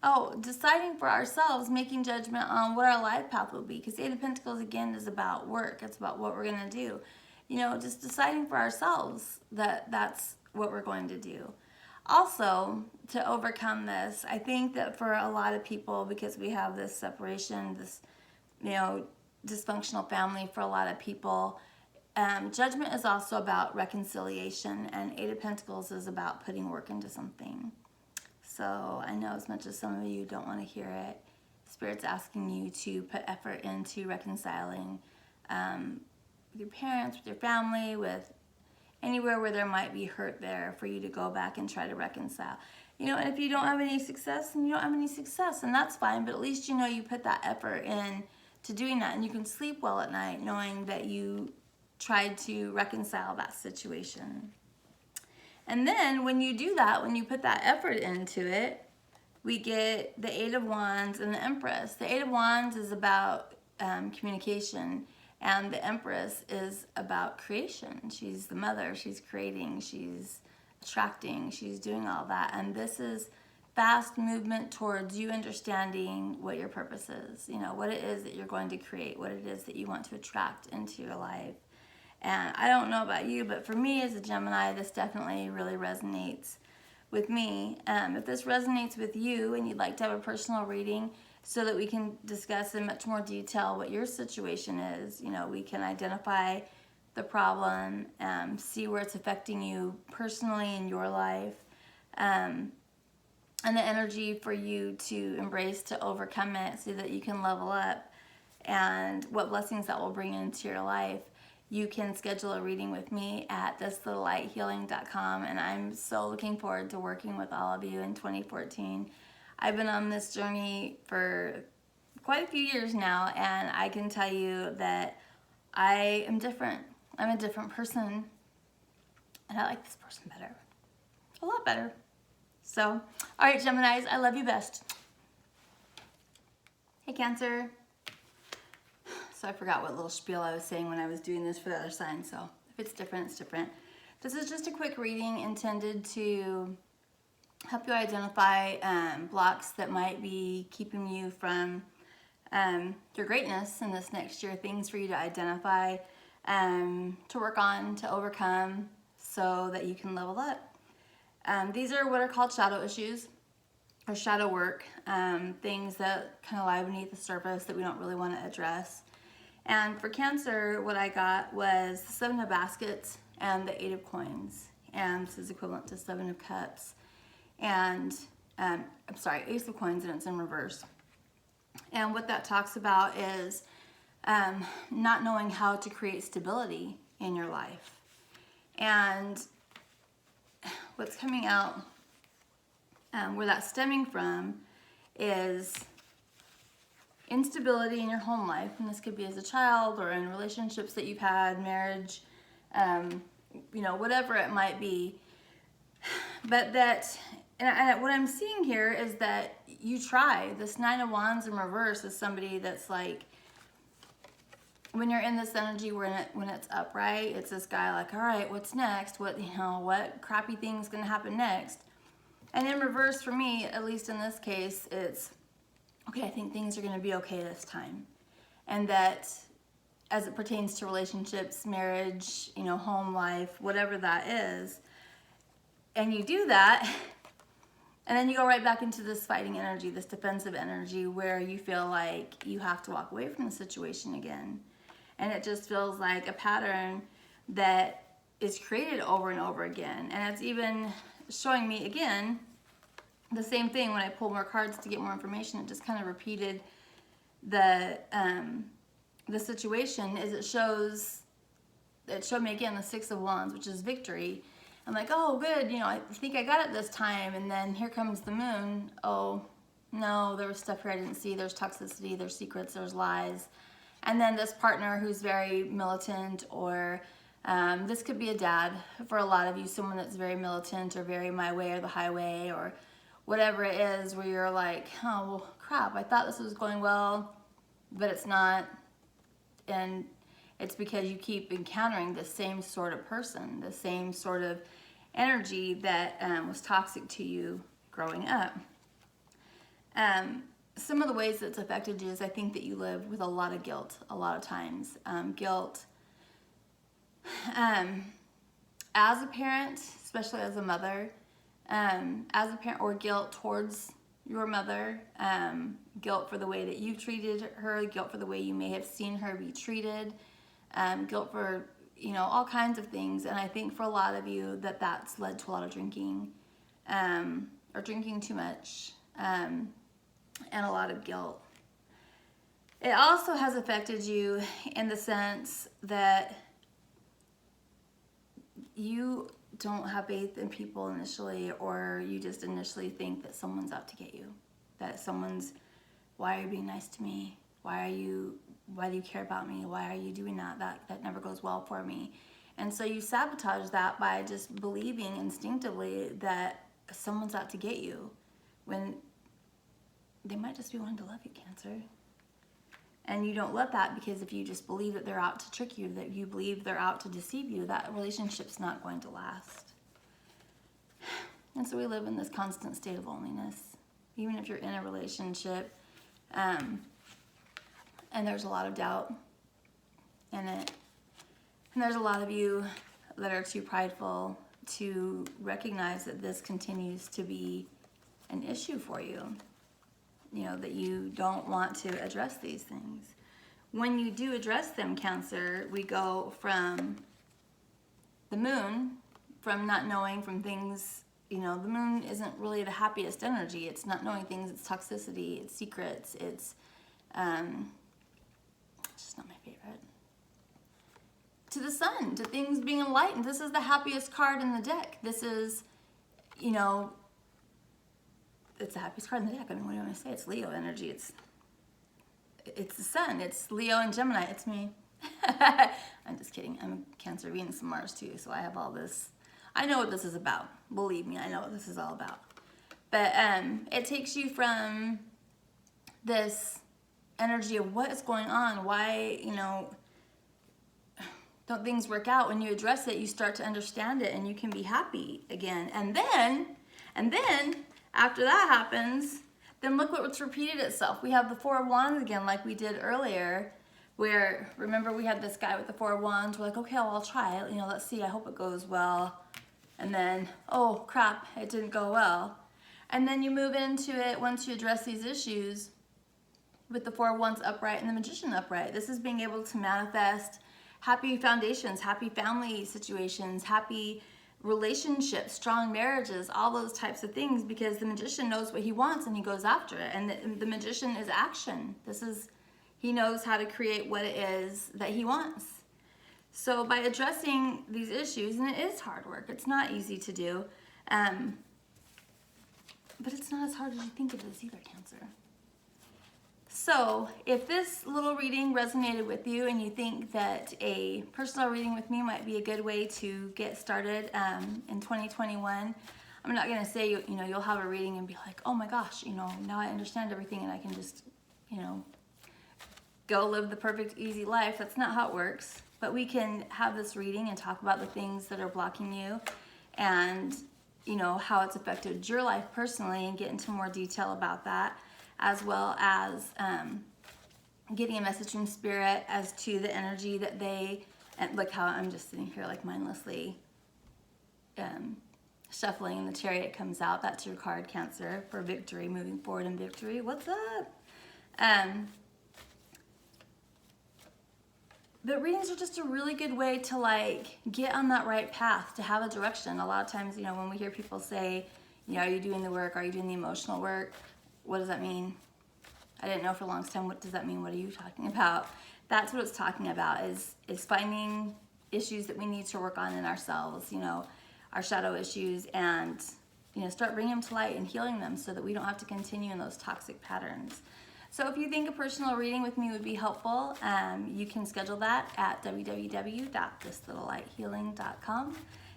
[SPEAKER 1] Oh, deciding for ourselves, making judgment on what our life path will be. Because 8 of Pentacles, again, is about work. It's about what we're going to do. You know, just deciding for ourselves that that's what we're going to do. Also, to overcome this, I think that for a lot of people, because we have this separation, this, you know, dysfunctional family for a lot of people, judgment is also about reconciliation. And 8 of Pentacles is about putting work into something. So I know as much as some of you don't want to hear it, Spirit's asking you to put effort into reconciling with your parents, with your family, with anywhere where there might be hurt there, for you to go back and try to reconcile. You know, and if you don't have any success, then you don't have any success, and that's fine, but at least you know you put that effort in to doing that, and you can sleep well at night knowing that you tried to reconcile that situation. And then when you do that, when you put that effort into it, we get the 8 of Wands and the Empress. The 8 of Wands is about communication, and the Empress is about creation. She's the mother, she's creating, she's attracting, she's doing all that. And this is fast movement towards you understanding what your purpose is, you know, what it is that you're going to create, what it is that you want to attract into your life. And I don't know about you, but for me as a Gemini, this definitely really resonates with me. If this resonates with you and you'd like to have a personal reading so that we can discuss in much more detail what your situation is, you know, we can identify the problem, see where it's affecting you personally in your life, and the energy for you to embrace to overcome it so that you can level up, and what blessings that will bring into your life. you can schedule a reading with me at thislittlelighthealing.com, and I'm so looking forward to working with all of you in 2014. I've been on this journey for quite a few years now, and I can tell you that I am different. I'm a different person, and I like this person better, a lot better. So, all right, Geminis, I love you best. Hey, Cancer. So I forgot what little spiel I was saying when I was doing this for the other sign. So if it's different, it's different. This is just a quick reading intended to help you identify blocks that might be keeping you from your greatness in this next year. Things for you to identify, to work on, to overcome, so that you can level up. These are what are called shadow issues, or shadow work, things that kind of lie beneath the surface that we don't really want to address. And for Cancer, what I got was the 7 of baskets and the 8 of coins. And this is equivalent to 7 of cups. And, I'm sorry, Ace of coins, and it's in reverse. And what that talks about is not knowing how to create stability in your life. And what's coming out, where that's stemming from, is instability in your home life, and this could be as a child or in relationships that you've had, marriage, you know, whatever it might be. But that, and what I'm seeing here is that you try. This 9 of Wands in reverse is somebody that's like, when you're in this energy when it's upright, it's this guy like, all right, what's next? What crappy thing's gonna happen next? And in reverse for me, at least in this case, it's, okay, I think things are going to be okay this time. And that as it pertains to relationships, marriage, you know, home life, whatever that is, and you do that, and then you go right back into this fighting energy, this defensive energy, where you feel like you have to walk away from the situation again. And it just feels like a pattern that is created over and over again. And it's even showing me again the same thing when I pulled more cards to get more information. It just kind of repeated the situation. Is it showed me again the 6 of Wands, which is victory. I'm like, oh good, you know, I think I got it this time. And then here comes the moon. Oh no, there was stuff here I didn't see. There's toxicity, there's secrets, there's lies. And then this partner who's very militant, or this could be a dad for a lot of you, someone that's very militant or very my way or the highway, or whatever it is, where you're like, oh, well, crap, I thought this was going well, but it's not. And it's because you keep encountering the same sort of person, the same sort of energy that was toxic to you growing up. Some of the ways that's affected you is I think that you live with a lot of guilt a lot of times. Guilt as a parent, especially as a mother, as a parent, or guilt towards your mother, guilt for the way that you've treated her, guilt for the way you may have seen her be treated, guilt for, you know, all kinds of things. And I think for a lot of you that's led to a lot of drinking, or drinking too much, and a lot of guilt. It also has affected you in the sense that you don't have faith in people initially, or you just initially think that someone's out to get you, that someone's, why are you being nice to me? Why do you care about me? Why are you doing that? That never goes well for me. And so you sabotage that by just believing instinctively that someone's out to get you, when they might just be wanting to love you, Cancer. And you don't let that, because if you just believe that they're out to trick you, that you believe they're out to deceive you, that relationship's not going to last. And so we live in this constant state of loneliness, even if you're in a relationship, and there's a lot of doubt in it. And there's a lot of you that are too prideful to recognize that this continues to be an issue for you. You know, that you don't want to address these things. When you do address them, Cancer, we go from the moon, from not knowing, from things, you know, the moon isn't really the happiest energy. It's not knowing things, it's toxicity, it's secrets, it's just not my favorite. to the sun, to things being enlightened. This is the happiest card in the deck. This is, you know, it's the happiest card in the deck. I mean, what do you want to say? It's Leo energy. It's the sun. It's Leo and Gemini. It's me. I'm just kidding. I'm Cancer, Venus, and Mars too, so I have all this. I know what this is about. Believe me, I know what this is all about. But it takes you from this energy of what is going on, why, you know, don't things work out. When you address it, you start to understand it and you can be happy again. And then after that happens, then look what's repeated itself. We have the Four of Wands again, like we did earlier, where, remember, we had this guy with the Four of Wands. We're like, okay, well, I'll try it. You know, let's see. I hope it goes well. And then, oh, crap, it didn't go well. And then you move into it once you address these issues with the Four of Wands upright and the Magician upright. This is being able to manifest happy foundations, happy family situations, happy relationships, strong marriages, all those types of things, because the Magician knows what he wants and he goes after it. And the Magician is action. He knows how to create what it is that he wants. So by addressing these issues, and it is hard work, it's not easy to do, but it's not as hard as you think it is either, Cancer. So if this little reading resonated with you and you think that a personal reading with me might be a good way to get started in 2021, I'm not going to say, you know, you'll have a reading and be like, oh my gosh, you know, now I understand everything and I can just, you know, go live the perfect easy life. That's not how it works. But we can have this reading and talk about the things that are blocking you and, you know, how it's affected your life personally and get into more detail about that, as well as getting a message from Spirit as to the energy that they, and look how I'm just sitting here like mindlessly shuffling and the Chariot comes out. That's your card, Cancer, for victory, moving forward in victory. What's up? But readings are just a really good way to like get on that right path, to have a direction. A lot of times, you know, when we hear people say, you know, are you doing the work? Are you doing the emotional work? What does that mean? I didn't know for a long time. What does that mean? What are you talking about? That's what it's talking about, is finding issues that we need to work on in ourselves, you know, our shadow issues, and, you know, start bringing them to light and healing them so that we don't have to continue in those toxic patterns. So if you think a personal reading with me would be helpful, you can schedule that at www.thislittlelighealing.com.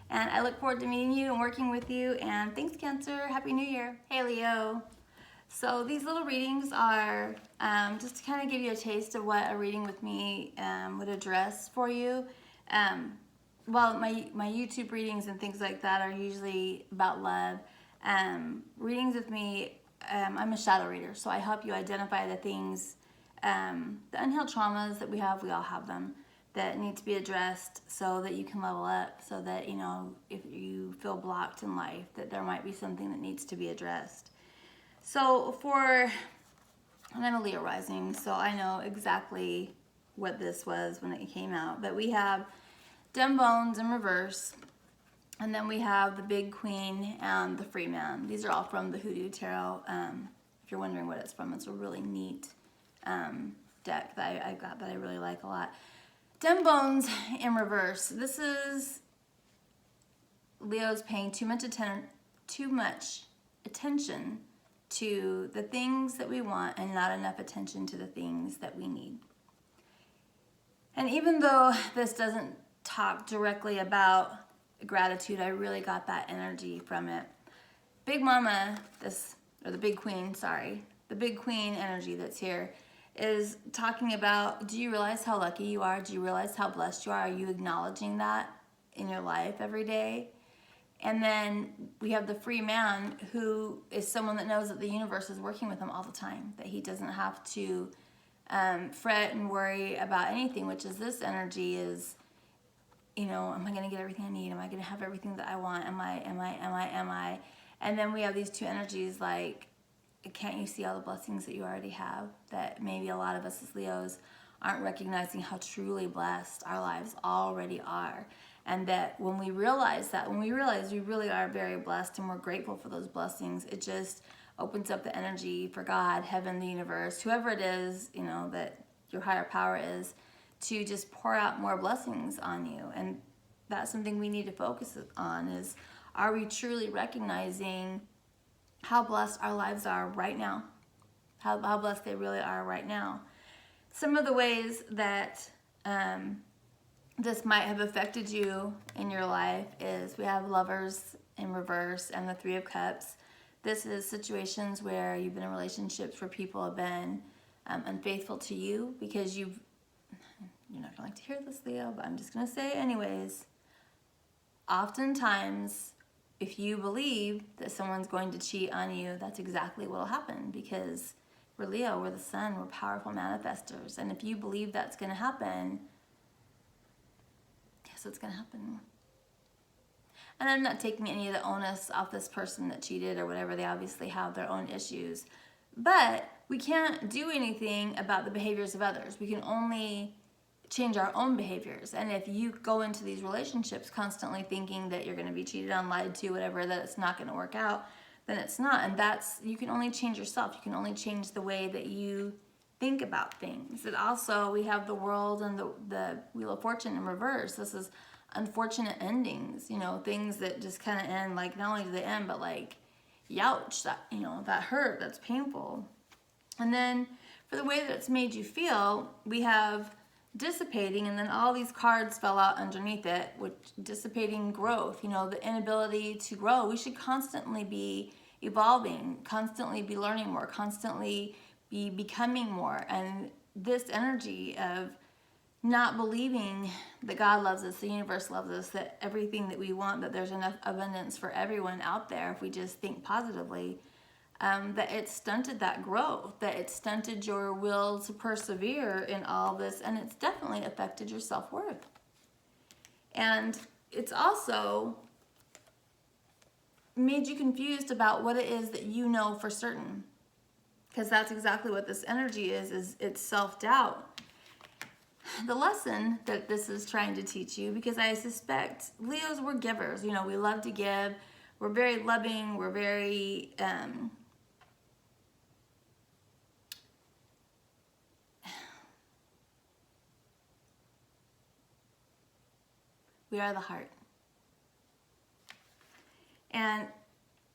[SPEAKER 1] And I look forward to meeting you and working with you. And thanks, Cancer. Happy New Year. Hey, Leo. So these little readings are just to kind of give you a taste of what a reading with me would address for you. Well, my YouTube readings and things like that are usually about love. Readings with me, I'm a shadow reader, so I help you identify the things, the unhealed traumas that we all have them, that need to be addressed so that you can level up, so that, you know, if you feel blocked in life, that there might be something that needs to be addressed. So and I'm a Leo rising, so I know exactly what this was when it came out, but we have Dumb Bones in reverse. And then we have the Big Queen and the Free Man. These are all from the Hoodoo Tarot. If you're wondering what it's from, it's a really neat deck that I got that I really like a lot. Dumb Bones in reverse. This is Leo's paying too much attention to the things that we want and not enough attention to the things that we need. And even though this doesn't talk directly about gratitude, I really got that energy from it. Big Mama, the Big Queen, the Big Queen energy that's here is talking about, do you realize how lucky you are? Do you realize how blessed you are? Are you acknowledging that in your life every day? And then we have the Free Man, who is someone that knows that the universe is working with him all the time, that he doesn't have to fret and worry about anything, which is this energy is, you know, am I going to get everything I need? Am I going to have everything that I want? Am I? And then we have these two energies like, can't you see all the blessings that you already have? That maybe a lot of us as Leos aren't recognizing how truly blessed our lives already are. And that when we realize we really are very blessed and we're grateful for those blessings, it just opens up the energy for God, heaven, the universe, whoever it is, you know, that your higher power is, to just pour out more blessings on you. And that's something we need to focus on, is, are we truly recognizing how blessed our lives are right now? How blessed they really are right now. Some of the ways that this might have affected you in your life is, we have Lovers in reverse and the Three of Cups. This is situations where you've been in relationships where people have been unfaithful to you, because you're not gonna like to hear this, Leo, but I'm just gonna say it anyways. Oftentimes, if you believe that someone's going to cheat on you, that's exactly what will happen, because we're Leo, we're the sun, we're powerful manifestors. And if you believe that's gonna happen, yes, it's gonna happen. And I'm not taking any of the onus off this person that cheated or whatever. They obviously have their own issues. But we can't do anything about the behaviors of others. We can only change our own behaviors. And if you go into these relationships constantly thinking that you're going to be cheated on, lied to, whatever, that it's not going to work out, then it's not. And you can only change yourself. You can only change the way that you think about things. And also, we have the World and the Wheel of Fortune in reverse. This is unfortunate endings, things that just kind of end, like, not only do they end, but like, youch, that, that hurt, that's painful. And then for the way that it's made you feel, we have dissipating, and then all these cards fell out underneath it, which dissipating growth, the inability to grow. We should constantly be evolving, constantly be learning more, constantly be becoming more. And this energy of not believing that God loves us, the universe loves us, that everything that we want, that there's enough abundance for everyone out there if we just think positively, that it stunted that growth, that it stunted your will to persevere in all this, and it's definitely affected your self-worth. And it's also made you confused about what it is that you know for certain, because that's exactly what this energy is it's self-doubt. The lesson that this is trying to teach you, because I suspect Leos, we're givers, we love to give, we're very loving, we're very we are the heart. And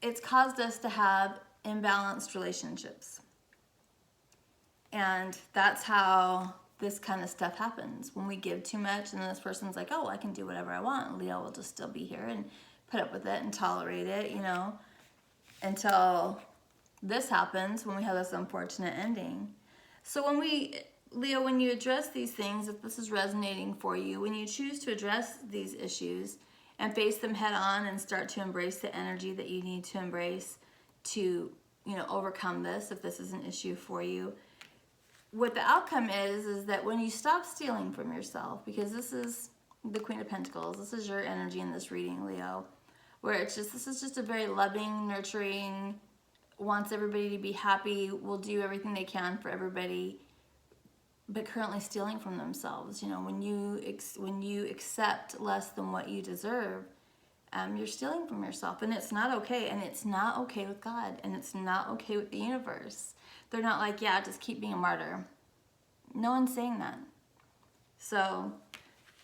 [SPEAKER 1] it's caused us to have imbalanced relationships. And that's how this kind of stuff happens. When we give too much, and then this person's like, oh, I can do whatever I want. And Leo will just still be here and put up with it and tolerate it, until this happens, when we have this unfortunate ending. So Leo, when you address these things, if this is resonating for you, when you choose to address these issues and face them head on and start to embrace the energy that you need to embrace to, overcome this, if this is an issue for you, what the outcome is that when you stop stealing from yourself, because this is the Queen of Pentacles, this is your energy in this reading, Leo, where this is just a very loving, nurturing, wants everybody to be happy, will do everything they can for everybody, but currently stealing from themselves. When you accept less than what you deserve, you're stealing from yourself, and it's not okay. And it's not okay with God, and it's not okay with the universe. They're not like, yeah, just keep being a martyr. No one's saying that. So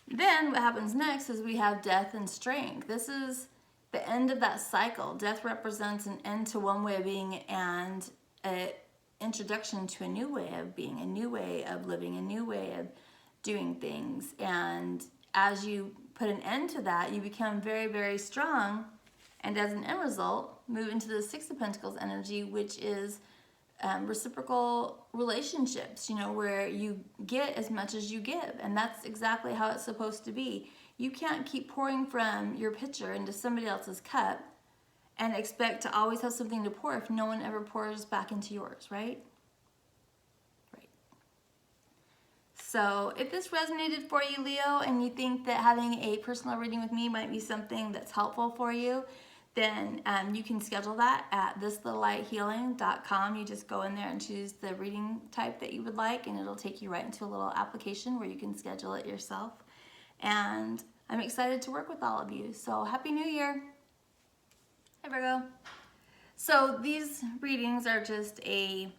[SPEAKER 1] then what happens next is we have death and strength. This is the end of that cycle. Death represents an end to one way of being and an introduction to a new way of being, a new way of living, a new way of doing things. And as you put an end to that, you become very, very strong. And as an end result, move into the Six of Pentacles energy, which is reciprocal relationships, where you get as much as you give. And that's exactly how it's supposed to be. You can't keep pouring from your pitcher into somebody else's cup and expect to always have something to pour if no one ever pours back into yours, right? Right. So if this resonated for you, Leo, and you think that having a personal reading with me might be something that's helpful for you, then you can schedule that at thislittlelighealing.com. You just go in there and choose the reading type that you would like, and it'll take you right into a little application where you can schedule it yourself. And I'm excited to work with all of you. So Happy New Year. Hi, Virgo. So these readings are just a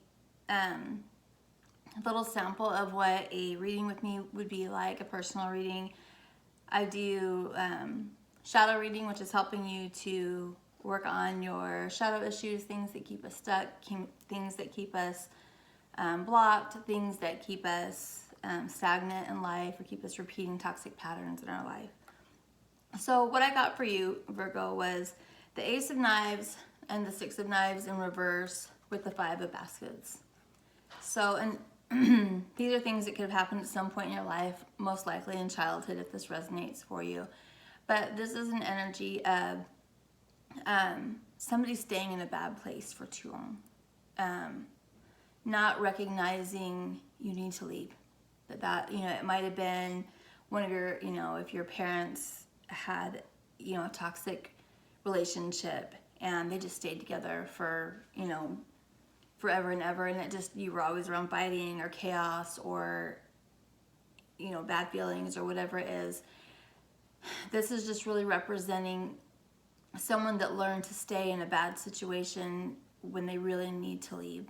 [SPEAKER 1] little sample of what a reading with me would be like, a personal reading. I do shadow reading, which is helping you to work on your shadow issues, things that keep us stuck, things that keep us blocked, things that keep us stagnant in life or keep us repeating toxic patterns in our life. So what I got for you, Virgo, was the Ace of Knives and the Six of Knives in reverse with the Five of Baskets. So, and these are things that could have happened at some point in your life, most likely in childhood if this resonates for you. But this is an energy of somebody staying in a bad place for too long. Not recognizing you need to leave. That it might have been one of your, if your parents had, a toxic relationship and they just stayed together for, forever and ever, and you were always around fighting or chaos or, bad feelings or whatever it is. This is just really representing someone that learned to stay in a bad situation when they really need to leave.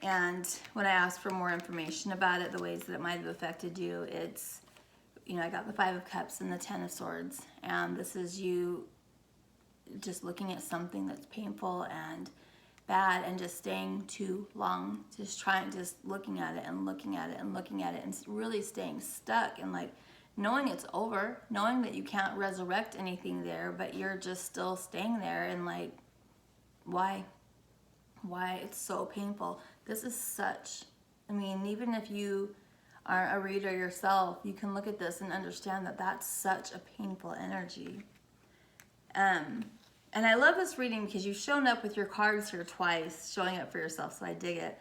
[SPEAKER 1] And when I asked for more information about it, the ways that it might have affected you, it's, I got the Five of Cups and the Ten of Swords. And this is you just looking at something that's painful and bad and just staying too long, just looking at it and looking at it and looking at it and really staying stuck and like knowing it's over, knowing that you can't resurrect anything there, but you're just still staying there and like, why it's so painful. This is such, even if you are a reader yourself, you can look at this and understand that that's such a painful energy. And I love this reading because you've shown up with your cards here twice, showing up for yourself, so I dig it.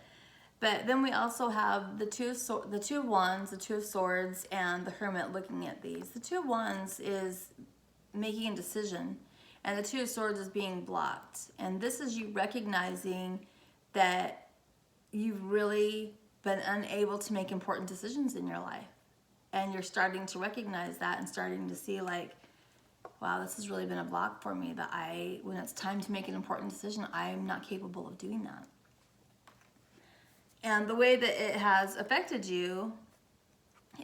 [SPEAKER 1] But then we also have the Two of Wands, the Two of Swords, and the Hermit looking at these. The Two of Wands is making a decision, and the Two of Swords is being blocked. And this is you recognizing that you've really been unable to make important decisions in your life. And you're starting to recognize that and starting to see like, wow, this has really been a block for me that when it's time to make an important decision, I'm not capable of doing that. And the way that it has affected you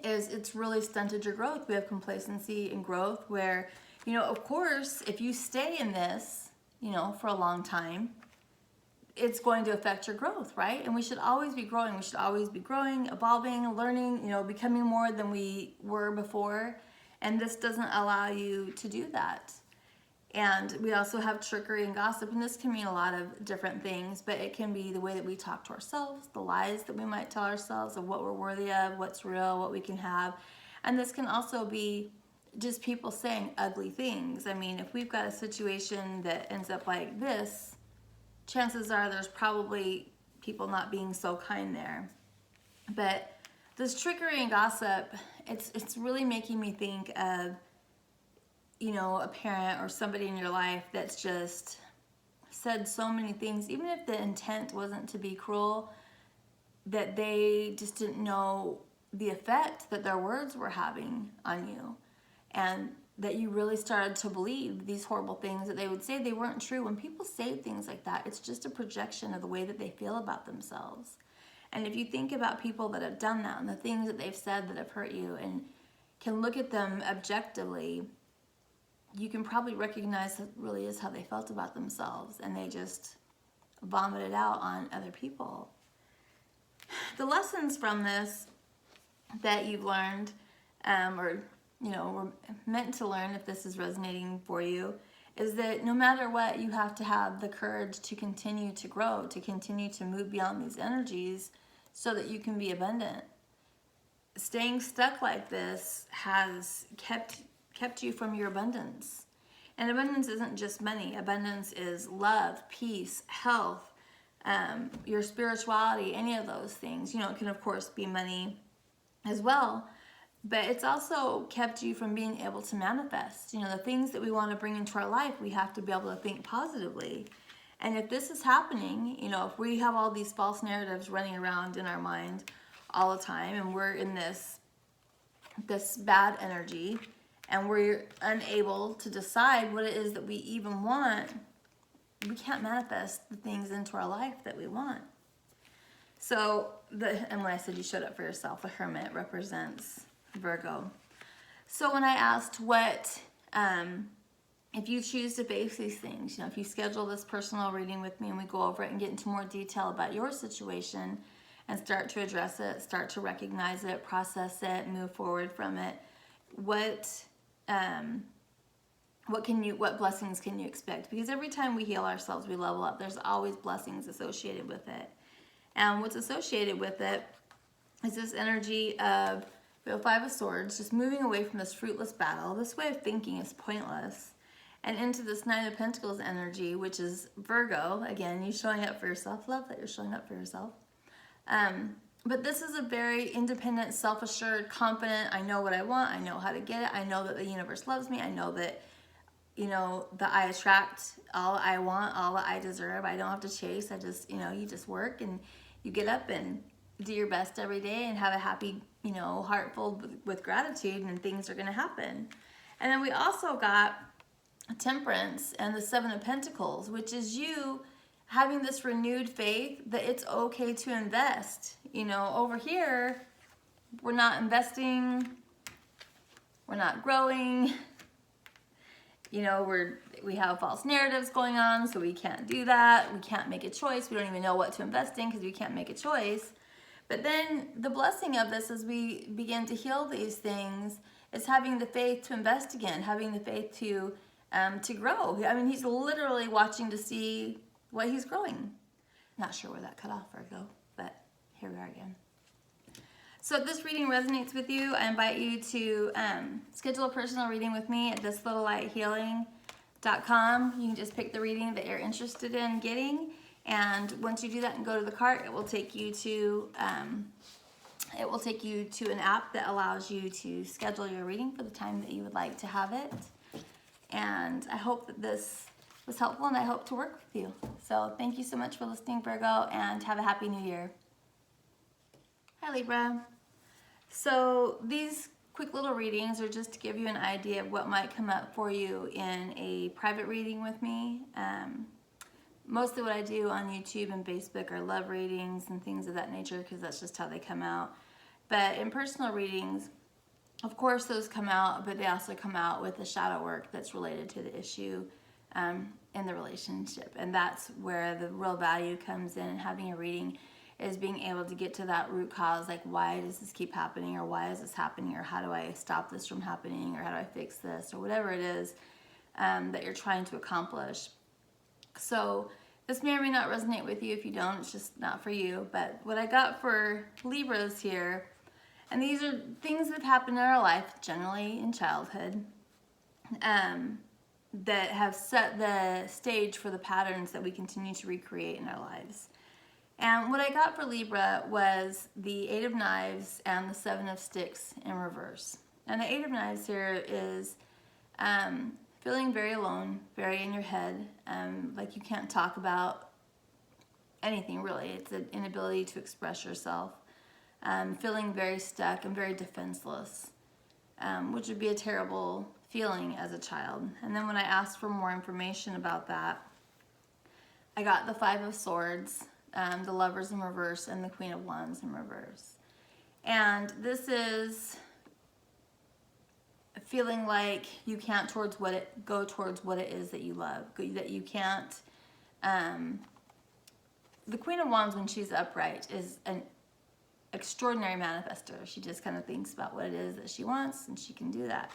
[SPEAKER 1] is it's really stunted your growth. We have complacency and growth where, of course, if you stay in this, for a long time, it's going to affect your growth, right? And we should always be growing. We should always be growing, evolving, learning, becoming more than we were before. And this doesn't allow you to do that. And we also have trickery and gossip, and this can mean a lot of different things, but it can be the way that we talk to ourselves, the lies that we might tell ourselves of what we're worthy of, what's real, what we can have. And this can also be just people saying ugly things. If we've got a situation that ends up like this, chances are there's probably people not being so kind there. But this trickery and gossip, it's really making me think of, a parent or somebody in your life that's just said so many things, even if the intent wasn't to be cruel, that they just didn't know the effect that their words were having on you. And that you really started to believe these horrible things that they would say. They weren't true. When people say things like that, it's just a projection of the way that they feel about themselves. And if you think about people that have done that and the things that they've said that have hurt you and can look at them objectively, you can probably recognize that really is how they felt about themselves, and they just vomited out on other people. The lessons from this that you've learned, or were meant to learn, if this is resonating for you, is that no matter what, you have to have the courage to continue to grow, to continue to move beyond these energies so that you can be abundant. Staying stuck like this has kept you from your abundance. And abundance isn't just money. Abundance is love, peace, health, your spirituality, any of those things. It can, of course, be money as well. But it's also kept you from being able to manifest. The things that we want to bring into our life, we have to be able to think positively. And if this is happening, if we have all these false narratives running around in our mind all the time, and we're in this bad energy, and we're unable to decide what it is that we even want, we can't manifest the things into our life that we want. So, and when I said you showed up for yourself, the Hermit represents Virgo. So when I asked what, if you choose to face these things, if you schedule this personal reading with me and we go over it and get into more detail about your situation and start to address it, start to recognize it, process it, move forward from it, what blessings can you expect? Because every time we heal ourselves, we level up. There's always blessings associated with it. And what's associated with it is this energy of the Five of Swords, just moving away from this fruitless battle. This way of thinking is pointless. And into this Nine of Pentacles energy, which is Virgo. Again, you showing up for yourself. Love that you're showing up for yourself. But this is a very independent, self-assured, confident, I know what I want, I know how to get it, I know that the universe loves me, I know that, that I attract all I want, all that I deserve. I don't have to chase. I just, you just work and you get up and do your best every day and have a happy, heart filled with gratitude, and things are going to happen. And then we also got Temperance and the Seven of Pentacles, which is you having this renewed faith that it's okay to invest. Over here, we're not investing, we're not growing, we have false narratives going on, so we can't do that. We can't make a choice. We don't even know what to invest in because we can't make a choice. But then the blessing of this as we begin to heal these things is having the faith to invest again, having the faith to grow. I mean, he's literally watching to see what he's growing. Not sure where that cut off, Virgo, but here we are again. So if this reading resonates with you, I invite you to schedule a personal reading with me at thislittlelighealing.com. You can just pick the reading that you're interested in getting, and once you do that and go to the cart, it will take you to an app that allows you to schedule your reading for the time that you would like to have it. And I hope that this was helpful, and I hope to work with you. So thank you so much for listening, Virgo, and have a happy new year. Hi, Libra. So these quick little readings are just to give you an idea of what might come up for you in a private reading with me. Mostly what I do on YouTube and Facebook are love readings and things of that nature, because that's just how they come out. But in personal readings, of course those come out, but they also come out with the shadow work that's related to the issue in the relationship. And that's where the real value comes in having a reading, is being able to get to that root cause, like why does this keep happening, or why is this happening, or how do I stop this from happening, or how do I fix this, or whatever it is that you're trying to accomplish. So this may or may not resonate with you. If you don't, it's just not for you. But what I got for Libras here, and these are things that have happened in our life, generally in childhood, that have set the stage for the patterns that we continue to recreate in our lives. And what I got for Libra was the Eight of Knives and the Seven of Sticks in reverse. And the Eight of Knives here is feeling very alone, very in your head, like you can't talk about anything really. It's an inability to express yourself. Feeling very stuck and very defenseless, which would be a terrible feeling as a child. And then when I asked for more information about that, I got the Five of Swords, the Lovers in reverse, and the Queen of Wands in reverse. And this is feeling like you can't go towards what it is that you love, that you can't. The Queen of Wands, when she's upright, is an extraordinary manifester. She just kind of thinks about what it is that she wants, and she can do that.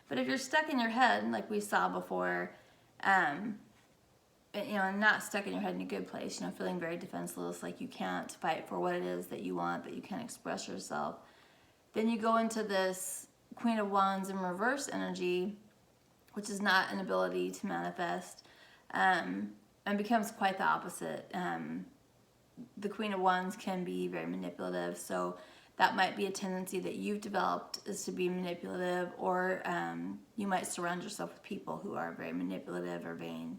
[SPEAKER 1] But if you're stuck in your head, like we saw before, and not stuck in your head in a good place, feeling very defenseless, like you can't fight for what it is that you want, that you can't express yourself, then you go into this Queen of Wands in reverse energy, which is not an ability to manifest, and becomes quite the opposite. The Queen of Wands can be very manipulative, so that might be a tendency that you've developed, is to be manipulative, or you might surround yourself with people who are very manipulative or vain.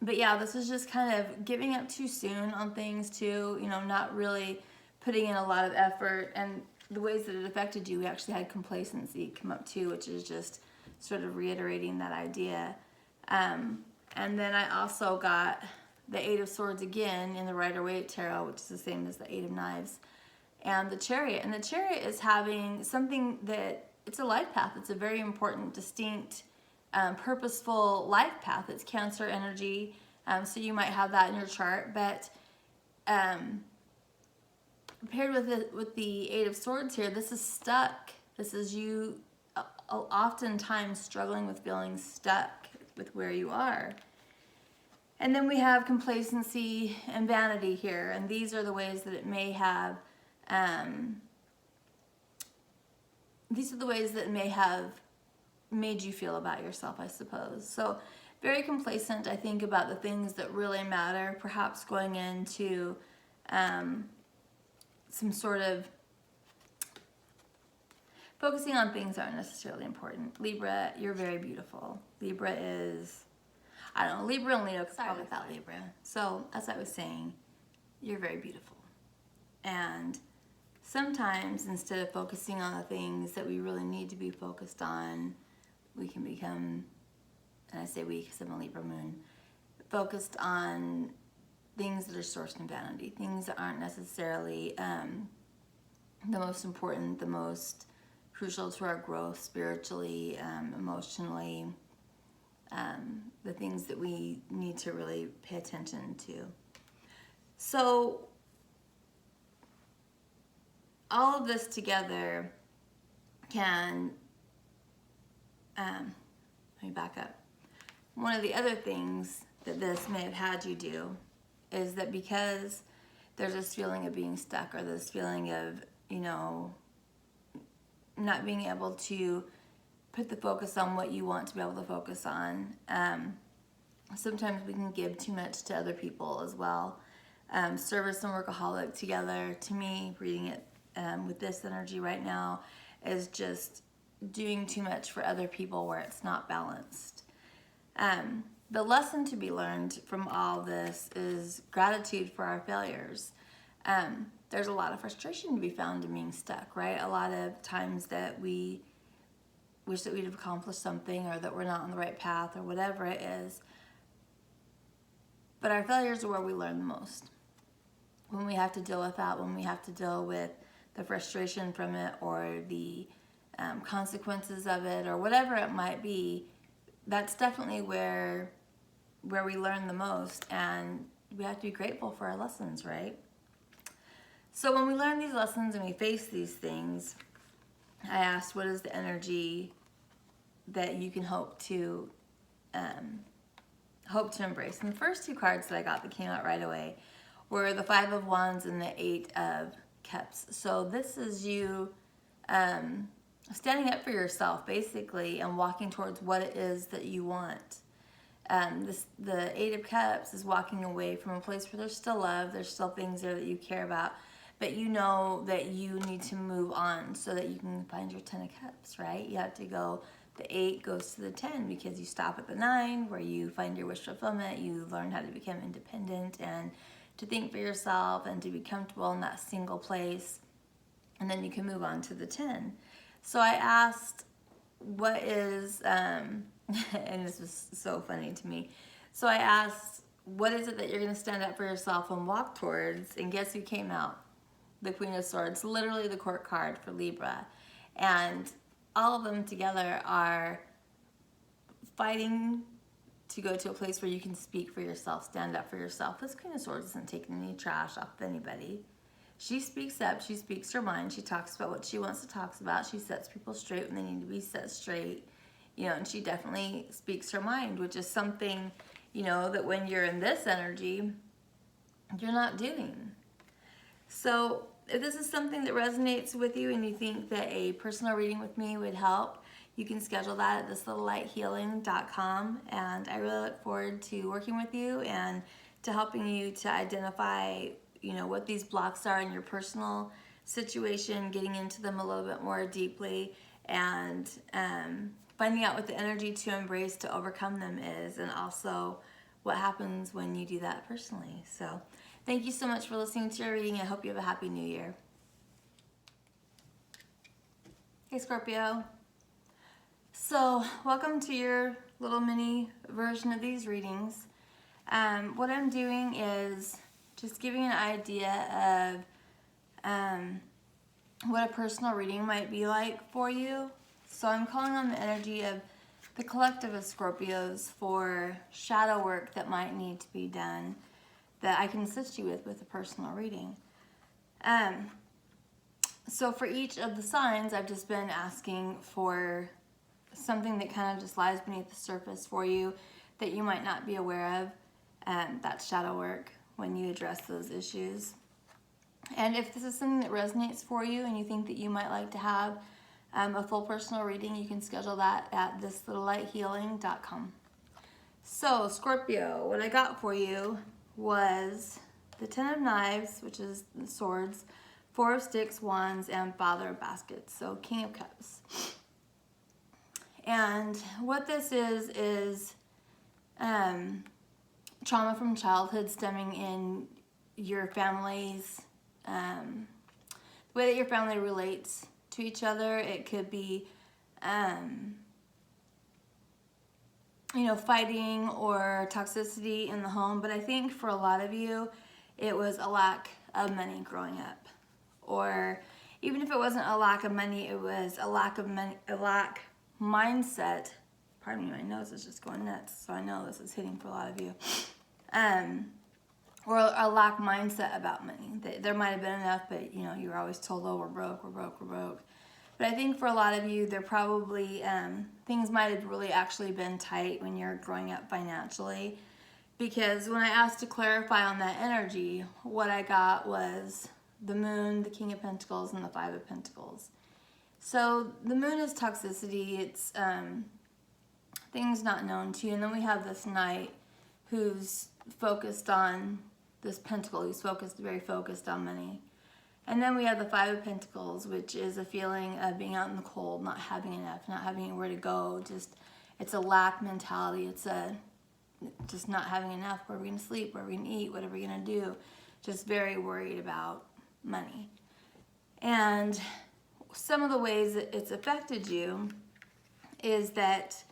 [SPEAKER 1] But yeah, this is just kind of giving up too soon on things too, not really putting in a lot of effort. And the ways that it affected you, we actually had complacency come up too, which is just sort of reiterating that idea. And then I also got the Eight of Swords again in the Rider-Waite Tarot, which is the same as the Eight of Knives, and the Chariot. And the Chariot is having something that, it's a life path. It's a very important, distinct, purposeful life path. It's Cancer energy, so you might have that in your chart. But paired with the Eight of Swords here, this is stuck. This is you oftentimes struggling with feeling stuck with where you are. And then we have complacency and vanity here, and these are the ways that it may have made you feel about yourself, I suppose. So very complacent, I think, about the things that really matter, perhaps going into some sort of focusing on things that aren't necessarily important. Libra, you're very beautiful. Libra is, I don't know, Libra and Leo could talk about Libra. So as I was saying, you're very beautiful. And sometimes instead of focusing on the things that we really need to be focused on, we can become, and I say we because I'm a Libra moon, focused on things that are sourced in vanity, things that aren't necessarily the most important, the most crucial to our growth spiritually, emotionally, the things that we need to really pay attention to. So all of this together can, let me back up. One of the other things that this may have had you do is that because there's this feeling of being stuck, or this feeling of, you know, not being able to put the focus on what you want to be able to focus on. Sometimes we can give too much to other people as well. Service and workaholic together, to me, reading it with this energy right now, is just doing too much for other people where it's not balanced. The lesson to be learned from all this is gratitude for our failures. There's a lot of frustration to be found in being stuck, right? A lot of times that we wish that we'd have accomplished something, or that we're not on the right path, or whatever it is. But our failures are where we learn the most. When we have to deal with that, when we have to deal with the frustration from it, or the consequences of it, or whatever it might be, that's definitely where we learn the most, and we have to be grateful for our lessons, right? So when we learn these lessons and we face these things, I asked, what is the energy that you can hope to embrace? And the first two cards that I got that came out right away were the Five of Wands and the Eight of Cups. So this is you standing up for yourself, basically, and walking towards what it is that you want. The Eight of Cups is walking away from a place where there's still love, there's still things there that you care about, but you know that you need to move on so that you can find your Ten of Cups, right? You have to go, the 8 goes to the 10 because you stop at the 9 where you find your wish fulfillment, you learn how to become independent and to think for yourself and to be comfortable in that single place, and then you can move on to the 10. So I asked, what is, and this was so funny to me, so I asked, what is it that you're going to stand up for yourself and walk towards? And guess who came out? The Queen of Swords, literally the court card for Libra. And all of them together are fighting to go to a place where you can speak for yourself, stand up for yourself. This Queen of Swords isn't taking any trash off of anybody. She speaks up, she speaks her mind, she talks about what she wants to talk about, she sets people straight when they need to be set straight, you know, and she definitely speaks her mind, which is something, you know, that when you're in this energy, you're not doing. So if this is something that resonates with you and you think that a personal reading with me would help, you can schedule that at thislittlelighealing.com, and I really look forward to working with you and to helping you to identify, you know, what these blocks are in your personal situation, getting into them a little bit more deeply, and finding out what the energy to embrace to overcome them is, and also what happens when you do that personally. So thank you so much for listening to your reading. I hope you have a happy new year. Hey Scorpio. So welcome to your little mini version of these readings. What I'm doing is just giving an idea of what a personal reading might be like for you. So I'm calling on the energy of the collective of Scorpios for shadow work that might need to be done that I can assist you with a personal reading. So for each of the signs, I've just been asking for something that kind of just lies beneath the surface for you that you might not be aware of. That's shadow work when you address those issues. And if this is something that resonates for you and you think that you might like to have a full personal reading, you can schedule that at thislittlelighealing.com. So Scorpio, what I got for you was the Ten of Knives, which is the swords, Four of Sticks, Wands, and Father of Baskets, so King of Cups. And what this is trauma from childhood stemming in your family's, the way that your family relates to each other. It could be, fighting or toxicity in the home. But I think for a lot of you, it was a lack of money growing up. Or even if it wasn't a lack of money, it was a lack of money, a lack mindset. Pardon me, my nose is just going nuts, so I know this is hitting for a lot of you. Or a lack mindset about money. There might have been enough, but you were always told, oh, we're broke, we're broke, we're broke. But I think for a lot of you, there probably, things might have really actually been tight when you're growing up financially. Because when I asked to clarify on that energy, what I got was the Moon, the King of Pentacles, and the Five of Pentacles. So the Moon is toxicity. It's things not known to you. And then we have this Knight who's focused on this Pentacle, who's very focused on money. And then we have the Five of Pentacles, which is a feeling of being out in the cold, not having enough, not having anywhere to go. It's a lack mentality. It's just not having enough. Where are we going to sleep? Where are we going to eat? What are we going to do? Just very worried about money. And some of the ways that it's affected you is that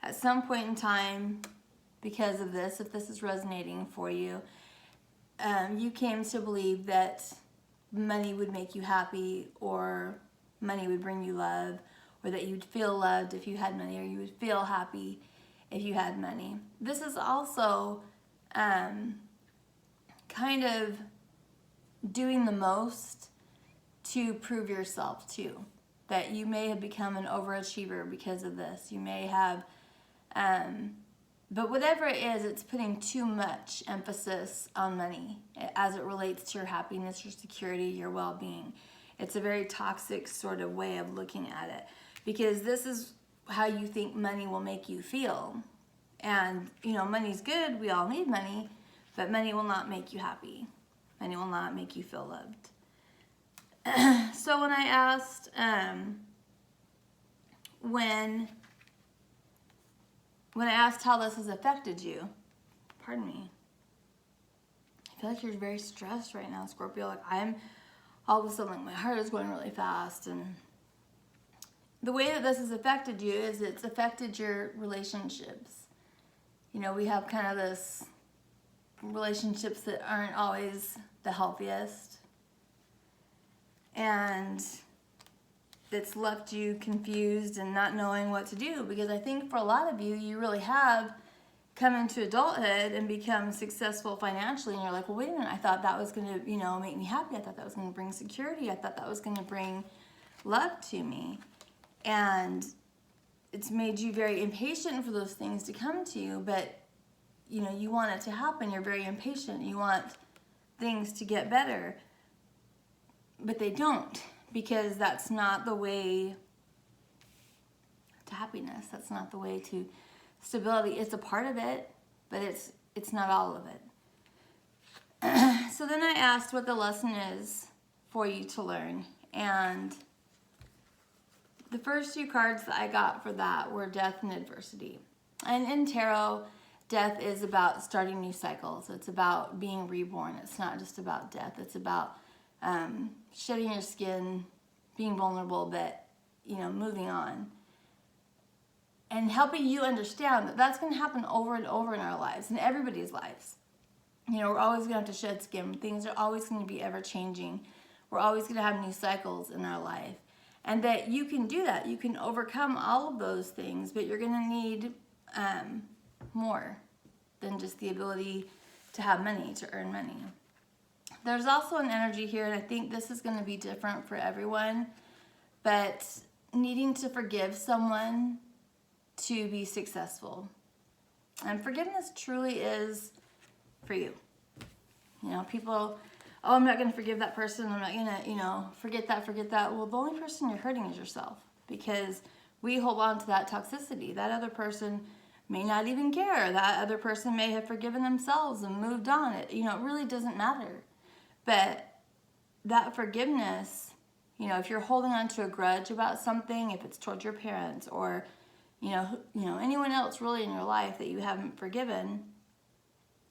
[SPEAKER 1] at some point in time, because of this, if this is resonating for you, you came to believe that money would make you happy, or money would bring you love, or that you'd feel loved if you had money, or you would feel happy if you had money. This is also kind of doing the most to prove yourself too. That you may have become an overachiever because of this. You may have, but whatever it is, it's putting too much emphasis on money as it relates to your happiness, your security, your well-being. It's a very toxic sort of way of looking at it, because this is how you think money will make you feel. And, money's good. We all need money, but money will not make you happy. Money will not make you feel loved. So when I asked, when I asked how this has affected you, pardon me, I feel like you're very stressed right now, Scorpio. Like I'm, all of a sudden, like my heart is going really fast. And the way that this has affected you is it's affected your relationships. We have kind of this relationships that aren't always the healthiest. And it's left you confused and not knowing what to do, because I think for a lot of you, you really have come into adulthood and become successful financially, and you're like, well, wait a minute, I thought that was going to, make me happy. I thought that was going to bring security. I thought that was going to bring love to me. And it's made you very impatient for those things to come to you, but, you want it to happen. You're very impatient. You want things to get better, but they don't. Because that's not the way to happiness. That's not the way to stability. It's a part of it, but it's not all of it. So then I asked what the lesson is for you to learn. And the first two cards that I got for that were death and adversity. And in tarot, death is about starting new cycles. It's about being reborn. It's not just about death. It's about shedding your skin, being vulnerable, but, moving on. and helping you understand that that's going to happen over and over in our lives, in everybody's lives. You know, we're always going to have to shed skin. Things are always going to be ever changing. We're always going to have new cycles in our life. And that you can do that. You can overcome all of those things, but you're going to need more than just the ability to have money, to earn money. There's also an energy here, and I think this is going to be different for everyone, but needing to forgive someone to be successful. And forgiveness truly is for you. You know, people, oh, I'm not going to forgive that person. I'm not going to, you know, forget that. Well, the only person you're hurting is yourself, because we hold on to that toxicity. That other person may not even care. That other person may have forgiven themselves and moved on. It really doesn't matter. But that forgiveness, you know, if you're holding on to a grudge about something, if it's towards your parents or, you know, anyone else really in your life that you haven't forgiven,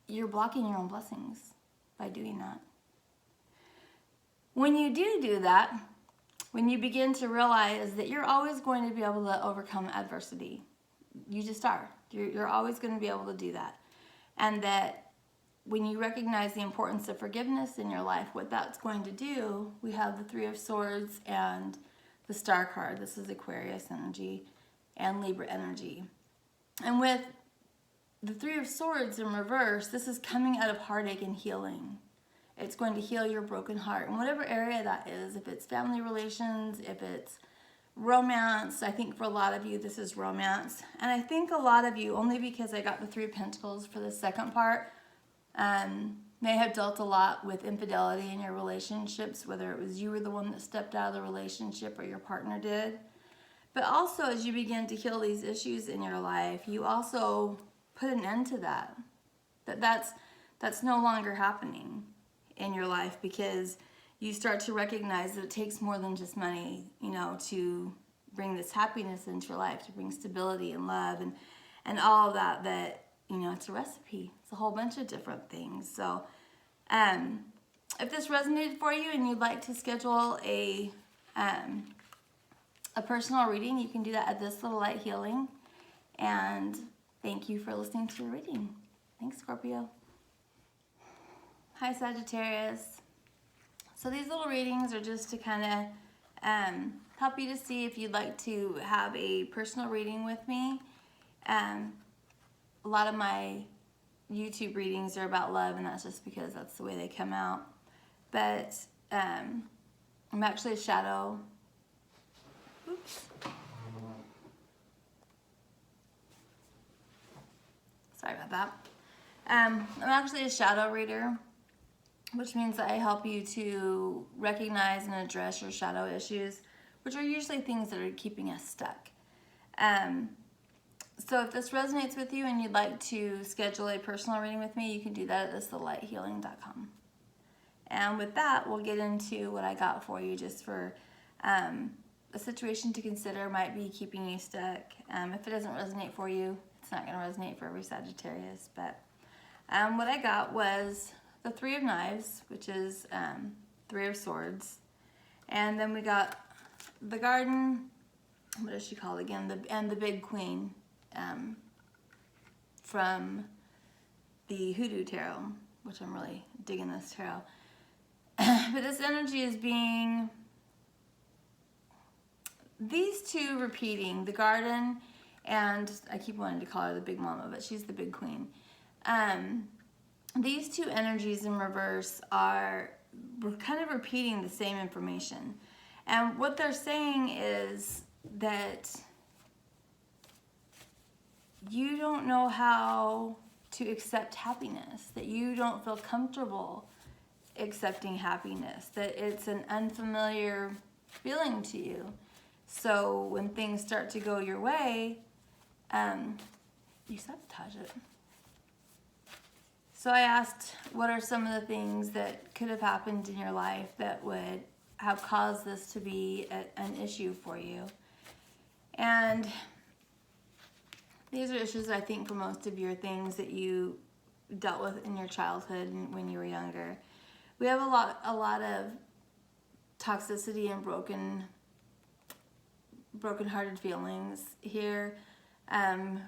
[SPEAKER 1] you're blocking your own blessings by doing that. When you do that, when you begin to realize that you're always going to be able to overcome adversity, you just are. You're always going to be able to do that. And that when you recognize the importance of forgiveness in your life, what that's going to do, we have the Three of Swords and the Star card. This is Aquarius energy and Libra energy. And with the Three of Swords in reverse, this is coming out of heartache and healing. It's going to heal your broken heart in whatever area that is. If it's family relations, if it's romance, I think for a lot of you this is romance. And I think a lot of you, only because I got the Three of Pentacles for the second part, may have dealt a lot with infidelity in your relationships, whether it was you were the one that stepped out of the relationship or your partner did. But also, as you begin to heal these issues in your life, you also put an end to that. That's no longer happening in your life, because you start to recognize that it takes more than just money, you know, to bring this happiness into your life, to bring stability and love and all of that, you know, it's a recipe. It's a whole bunch of different things. So if this resonated for you and you'd like to schedule a personal reading, you can do that at This Little Light Healing. And thank you for listening to your reading. Thanks, Scorpio. Hi, Sagittarius. So these little readings are just to kind of help you to see if you'd like to have a personal reading with me. A lot of my YouTube readings are about love, and that's just because that's the way they come out. But I'm actually a shadow. Oops. Sorry about that. I'm actually a shadow reader, which means that I help you to recognize and address your shadow issues, which are usually things that are keeping us stuck. So if this resonates with you and you'd like to schedule a personal reading with me, you can do that at thislittlighthealing.com. And with that, we'll get into what I got for you, just for a situation to consider might be keeping you stuck. If it doesn't resonate for you, it's not going to resonate for every Sagittarius. But what I got was the Three of Knives, which is Three of Swords. And then we got the Garden, what is she called again? And the Big Queen. From the Hoodoo Tarot, which I'm really digging this tarot. But this energy is being, these two repeating, the Garden, and I keep wanting to call her the Big Mama, but she's the Big Queen. These two energies in reverse are kind of repeating the same information. And what they're saying is that you don't know how to accept happiness, that you don't feel comfortable accepting happiness, that it's an unfamiliar feeling to you. So when things start to go your way, you sabotage it. So I asked, what are some of the things that could have happened in your life that would have caused this to be an issue for you? And these are issues, I think, for most of you, are things that you dealt with in your childhood and when you were younger. We have a lot of toxicity and broken-hearted feelings here.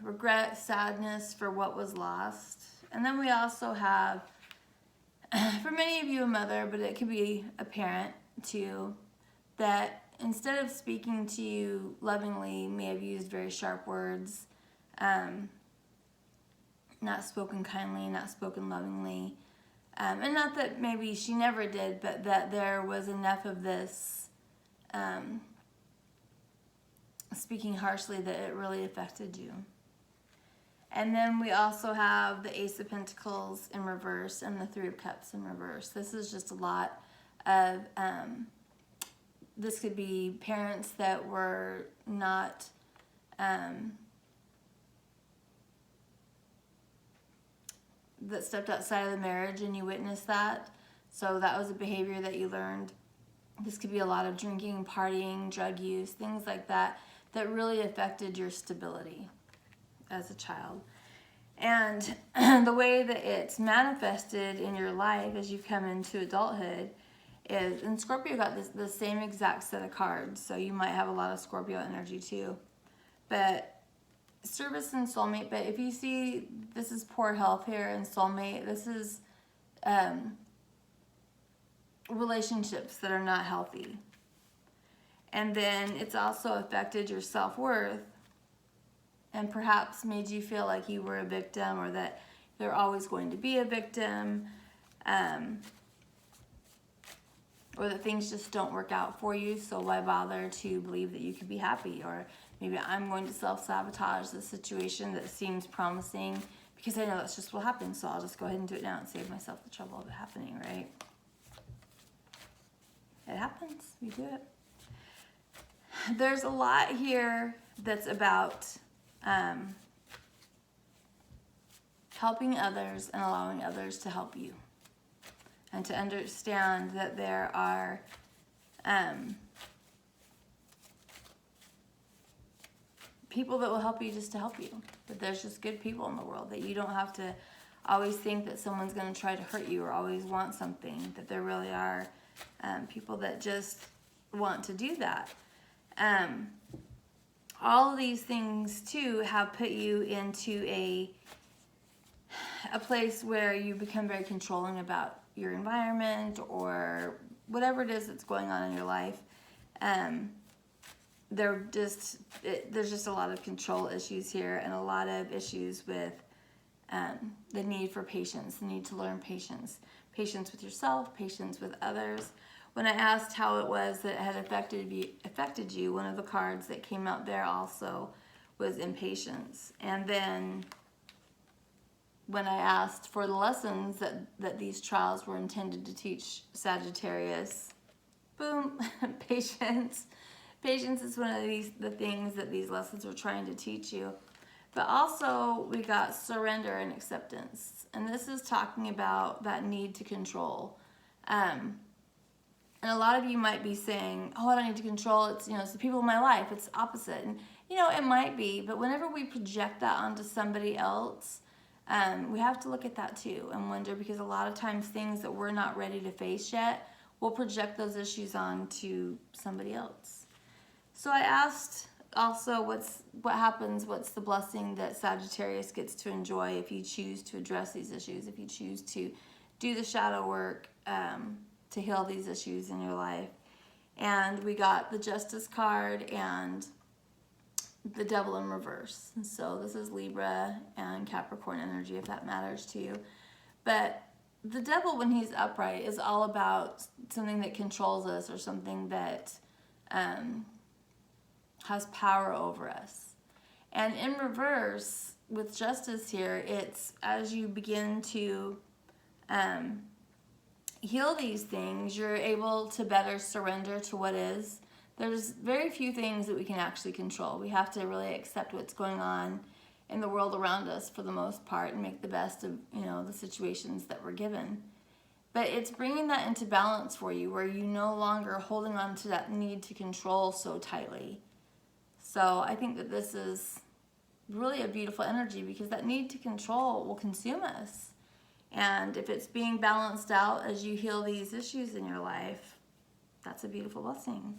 [SPEAKER 1] regret, sadness for what was lost. And then we also have, for many of you, a mother, but it could be a parent too, that instead of speaking to you lovingly, may have used very sharp words, not spoken kindly, not spoken lovingly. And not that maybe she never did, but that there was enough of this speaking harshly that it really affected you. And then we also have the Ace of Pentacles in reverse and the Three of Cups in reverse. This is just a lot of, this could be parents that were not, that stepped outside of the marriage and you witnessed that. So that was a behavior that you learned. This could be a lot of drinking, partying, drug use, things like that, that really affected your stability as a child. And the way that it's manifested in your life as you come into adulthood is, and Scorpio got the same exact set of cards, so you might have a lot of Scorpio energy too. But service and soulmate, but if you see, this is poor health here and soulmate, this is relationships that are not healthy. And then it's also affected your self-worth and perhaps made you feel like you were a victim or that you're always going to be a victim, or that things just don't work out for you, so why bother to believe that you could be happy? Or maybe I'm going to self-sabotage the situation that seems promising because I know that's just what happens, so I'll just go ahead and do it now and save myself the trouble of it happening, right? It happens. We do it. There's a lot here that's about helping others and allowing others to help you. And to understand that there are people that will help you just to help you. That there's just good people in the world. That you don't have to always think that someone's going to try to hurt you or always want something. That there really are people that just want to do that. All of these things too have put you into a place where you become very controlling about your environment or whatever it is that's going on in your life. There's just a lot of control issues here and a lot of issues with the need for patience, the need to learn patience. Patience with yourself, patience with others. When I asked how it was that it had affected you, one of the cards that came out there also was impatience. And then when I asked for the lessons that these trials were intended to teach Sagittarius, boom, patience. Patience is one of the things that these lessons are trying to teach you. But also we got surrender and acceptance. And this is talking about that need to control. And a lot of you might be saying, oh, I don't need to control. It's the people in my life. It's opposite. And, it might be. But whenever we project that onto somebody else, we have to look at that too and wonder, because a lot of times things that we're not ready to face yet, we'll project those issues onto somebody else. So I asked also what's the blessing that Sagittarius gets to enjoy if you choose to address these issues, if you choose to do the shadow work, to heal these issues in your life. And we got the Justice card and the Devil in reverse. And so this is Libra and Capricorn energy, if that matters to you. But the Devil, when he's upright, is all about something that controls us or something that has power over us. And in reverse, with Justice here, it's as you begin to heal these things, you're able to better surrender to what is. There's very few things that we can actually control. We have to really accept what's going on in the world around us for the most part and make the best of, the situations that we're given. But it's bringing that into balance for you where you're no longer holding on to that need to control so tightly. So I think that this is really a beautiful energy because that need to control will consume us. And if it's being balanced out as you heal these issues in your life, that's a beautiful blessing.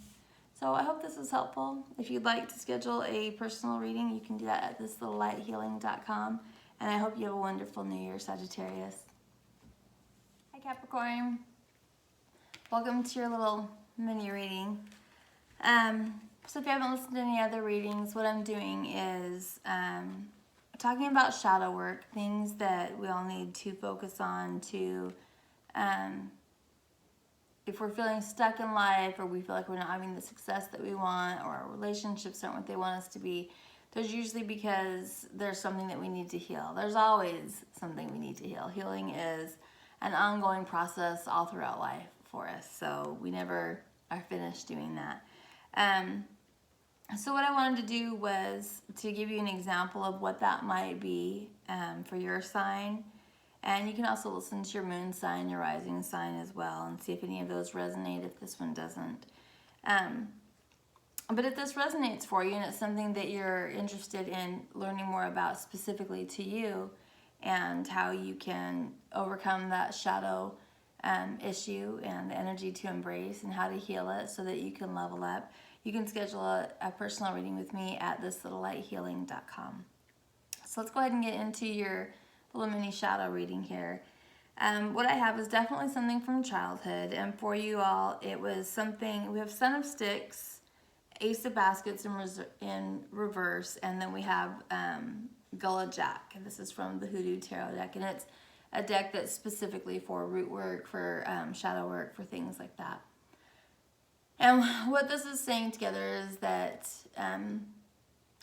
[SPEAKER 1] So I hope this was helpful. If you'd like to schedule a personal reading, you can do that at thislittlelighealing.com. And I hope you have a wonderful New Year, Sagittarius. Hi, Capricorn. Welcome to your little mini reading. So if you haven't listened to any other readings, what I'm doing is talking about shadow work, things that we all need to focus on to, if we're feeling stuck in life, or we feel like we're not having the success that we want, or our relationships aren't what they want us to be, there's usually because there's something that we need to heal. There's always something we need to heal. Healing is an ongoing process all throughout life for us, so we never are finished doing that. So what I wanted to do was to give you an example of what that might be for your sign. And you can also listen to your moon sign, your rising sign as well, and see if any of those resonate, if this one doesn't. But if this resonates for you and it's something that you're interested in learning more about specifically to you, and how you can overcome that shadow issue and the energy to embrace, and how to heal it so that you can level up, you can schedule a personal reading with me at thislittlelighealing.com. So let's go ahead and get into your little mini shadow reading here. What I have is definitely something from childhood, and for you all, it was something. We have Son of Sticks, Ace of Baskets in reverse, and then we have Gullah Jack, and this is from the Hoodoo Tarot deck, and it's a deck that's specifically for root work, for shadow work, for things like that. And what this is saying together is that, and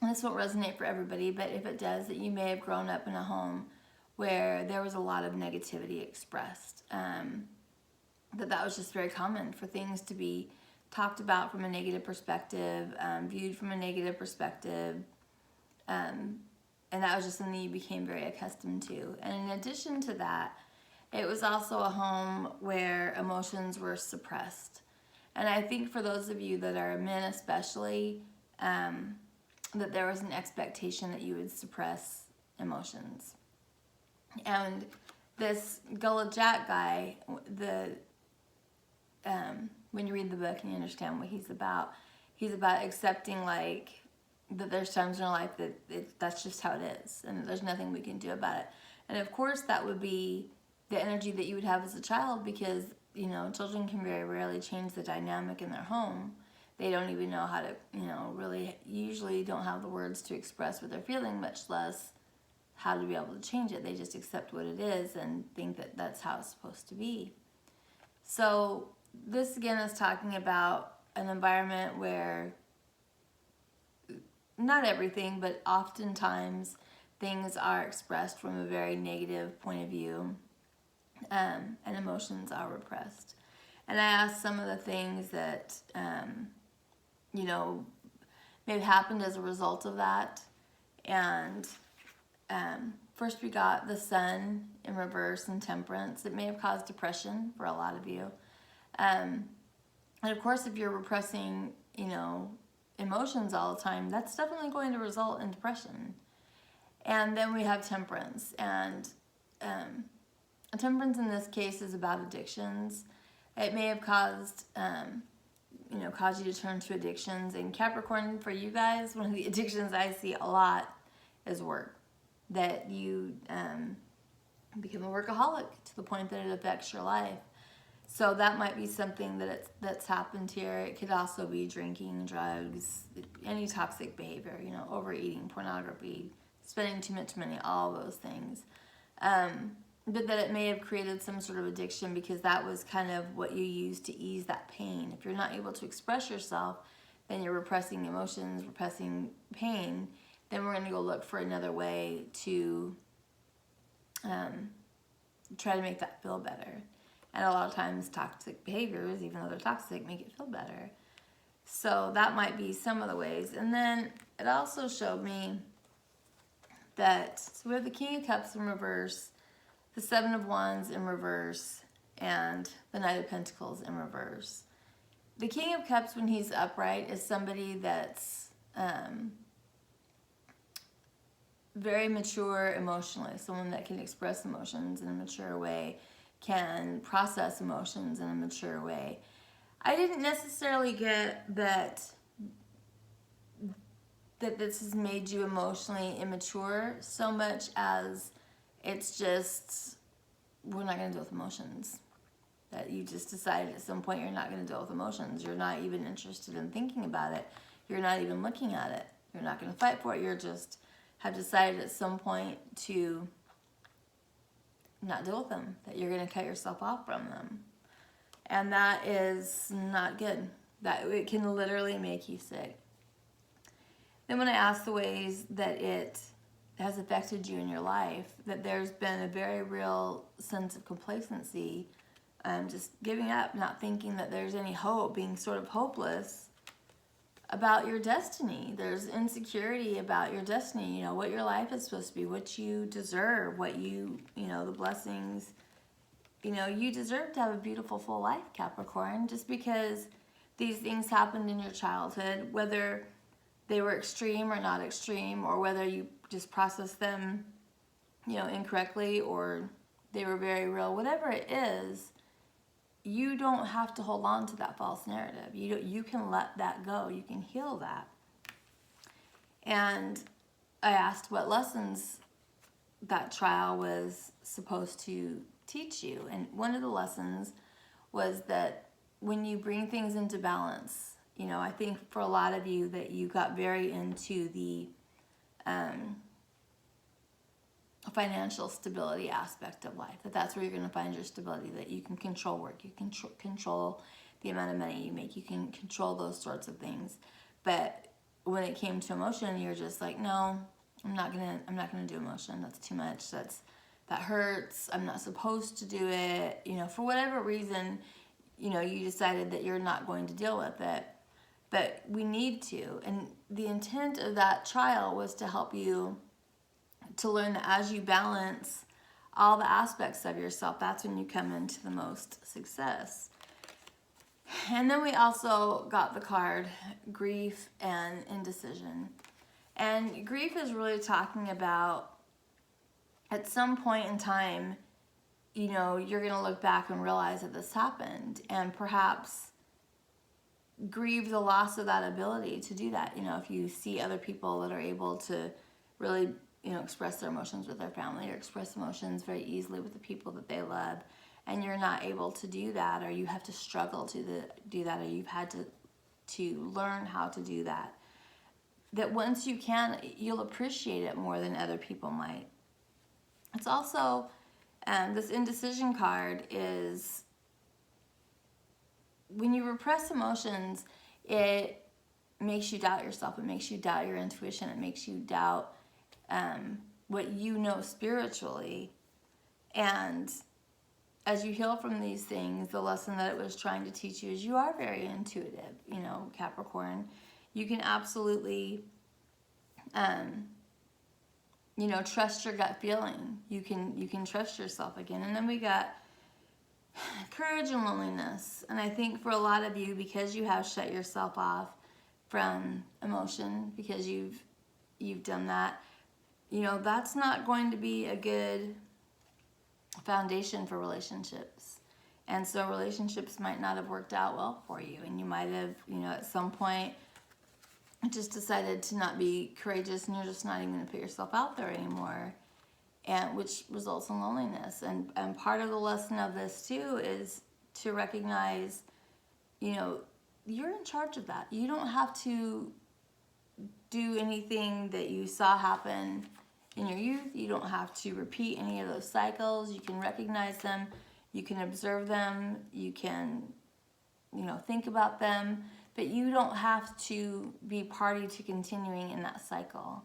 [SPEAKER 1] this won't resonate for everybody, but if it does, that you may have grown up in a home where there was a lot of negativity expressed. That was just very common for things to be talked about from a negative perspective, viewed from a negative perspective, and that was just something you became very accustomed to. And in addition to that, it was also a home where emotions were suppressed. And I think for those of you that are men especially, that there was an expectation that you would suppress emotions. And this Gullah Jack guy, when you read the book and you understand what he's about accepting, like, that there's times in our life that that's just how it is, and there's nothing we can do about it. And of course that would be the energy that you would have as a child, because, you know, children can very rarely change the dynamic in their home. They don't even know how to, really usually don't have the words to express what they're feeling, much less how to be able to change it. They just accept what it is and think that that's how it's supposed to be. So this again is talking about an environment where not everything, but oftentimes things are expressed from a very negative point of view, and emotions are repressed. And I asked some of the things that, may have happened as a result of that. And first we got the Sun in reverse and Temperance. It may have caused depression for a lot of you. And of course, if you're repressing, emotions all the time, that's definitely going to result in depression. And then we have Temperance. And Temperance in this case is about addictions. It may have caused, caused you to turn to addictions. And Capricorn, for you guys, one of the addictions I see a lot is work. That you become a workaholic to the point that it affects your life. So that might be something that's happened here. It could also be drinking, drugs, any toxic behavior, overeating, pornography, spending too much money, all those things. But that it may have created some sort of addiction because that was kind of what you used to ease that pain. If you're not able to express yourself, then you're repressing emotions, repressing pain. Then we're going to go look for another way to try to make that feel better. And a lot of times toxic behaviors, even though they're toxic, make it feel better. So that might be some of the ways. And then it also showed me that, so we have the King of Cups in reverse, the Seven of Wands in reverse, and the Knight of Pentacles in reverse. The King of Cups, when he's upright, is somebody that's very mature emotionally, someone that can express emotions in a mature way, can process emotions in a mature way. I didn't necessarily get that this has made you emotionally immature so much as it's just, we're not going to deal with emotions. That you just decided at some point you're not going to deal with emotions. You're not even interested in thinking about it. You're not even looking at it. You're not going to fight for it. You're just have decided at some point to not deal with them. That you're going to cut yourself off from them. And that is not good. That it can literally make you sick. Then when I asked the ways that it has affected you in your life, that there's been a very real sense of complacency, just giving up, not thinking that there's any hope, being sort of hopeless about your destiny. There's insecurity about your destiny, you know, what your life is supposed to be, what you deserve, what you know, the blessings. You know, you deserve to have a beautiful, full life, Capricorn, just because these things happened in your childhood, whether they were extreme or not extreme, or whether you just processed them, you know, incorrectly, or they were very real. Whatever it is, you don't have to hold on to that false narrative. You can let that go. You can heal that. And I asked what lessons that trial was supposed to teach you. And one of the lessons was that when you bring things into balance, you know, I think for a lot of you that you got very into the financial stability aspect of life, that's where you're going to find your stability, that you can control work, you can control the amount of money you make, you can control those sorts of things. But when it came to emotion, you're just like, no, I'm not gonna do emotion. That's too much. That hurts. I'm not supposed to do it. You know, for whatever reason, you know, you decided that you're not going to deal with it. But we need to. And the intent of that trial was to help you to learn that as you balance all the aspects of yourself, that's when you come into the most success. And then we also got the card grief and indecision. And grief is really talking about at some point in time, you know, you're going to look back and realize that this happened, and perhaps grieve the loss of that ability to do that. You know, if you see other people that are able to really, you know, express their emotions with their family, or express emotions very easily with the people that they love, and you're not able to do that, or you have to struggle to do that, or you've had to learn how to do that, that once you can, you'll appreciate it more than other people might. It's also, this indecision card is, when you repress emotions, it makes you doubt yourself. It makes you doubt your intuition. It makes you doubt what you know spiritually. And as you heal from these things, the lesson that it was trying to teach you is you are very intuitive, you know, Capricorn. You can absolutely, you know, trust your gut feeling. You can trust yourself again. And then we got courage and loneliness. And I think for a lot of you, because you have shut yourself off from emotion, because you've done that, you know, that's not going to be a good foundation for relationships. And so relationships might not have worked out well for you, and you might have, you know, at some point just decided to not be courageous, and you're just not even going to put yourself out there anymore, and which results in loneliness. And part of the lesson of this too is to recognize, you know, you're in charge of that. You don't have to do anything that you saw happen in your youth. You don't have to repeat any of those cycles. You can recognize them. You can observe them. You can, you know, think about them. But you don't have to be party to continuing in that cycle.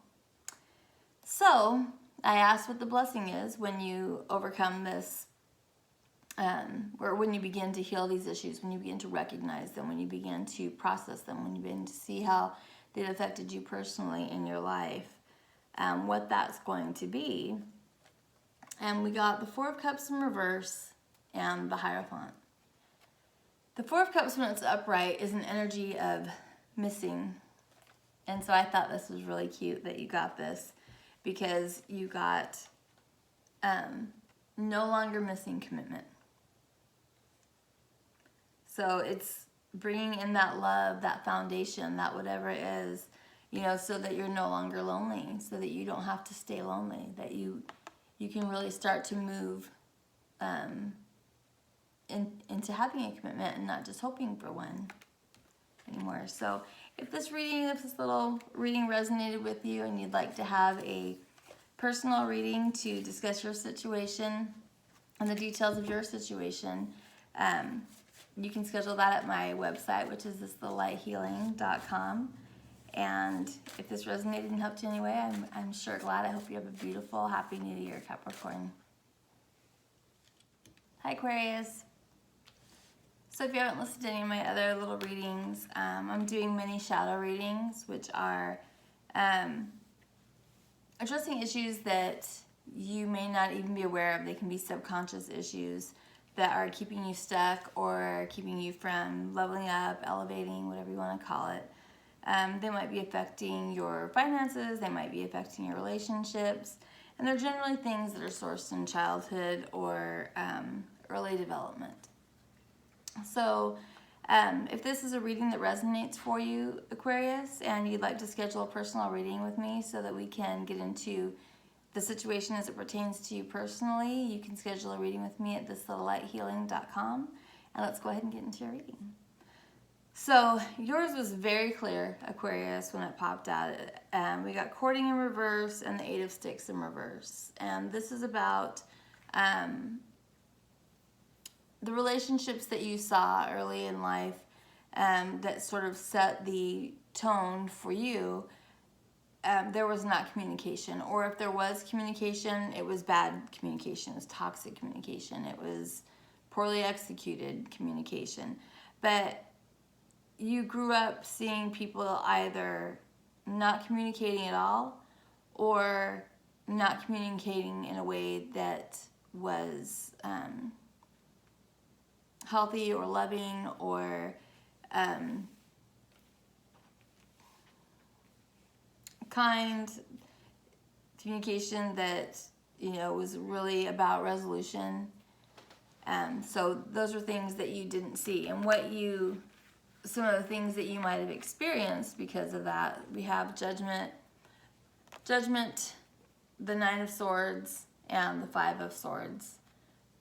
[SPEAKER 1] So I asked what the blessing is when you overcome this, or when you begin to heal these issues, when you begin to recognize them, when you begin to process them, when you begin to see how they've affected you personally in your life, what that's going to be. And we got the Four of Cups in reverse and the Hierophant. The Four of Cups, when it's upright, is an energy of missing. And so I thought this was really cute that you got this, because you got no longer missing commitment. So it's bringing in that love, that foundation, that whatever it is, you know, so that you're no longer lonely, so that you don't have to stay lonely, that you can really start to move into having a commitment and not just hoping for one anymore. So if this little reading resonated with you and you'd like to have a personal reading to discuss your situation and the details of your situation, you can schedule that at my website, which is thislittlelighealing.com. And if this resonated and helped you in any way, I'm sure glad. I hope you have a beautiful, happy new year, Capricorn. Hi, Aquarius. So if you haven't listened to any of my other little readings, I'm doing mini shadow readings, which are addressing issues that you may not even be aware of. They can be subconscious issues that are keeping you stuck or keeping you from leveling up, elevating, whatever you want to call it. They might be affecting your finances, they might be affecting your relationships, and they're generally things that are sourced in childhood or early development. So if this is a reading that resonates for you, Aquarius, and you'd like to schedule a personal reading with me so that we can get into the situation as it pertains to you personally, you can schedule a reading with me at thislittlelighealing.com, and let's go ahead and get into your reading. So yours was very clear, Aquarius, when it popped out. We got courting in reverse and the Eight of Sticks in reverse. And this is about the relationships that you saw early in life that sort of set the tone for you. There was not communication, or if there was communication, it was bad communication. It was toxic communication. It was poorly executed communication. But you grew up seeing people either not communicating at all or not communicating in a way that was healthy or loving or kind communication that, you know, was really about resolution. So those are things that you didn't see. And some of the things that you might have experienced because of that, we have judgment, the Nine of Swords, and the Five of Swords.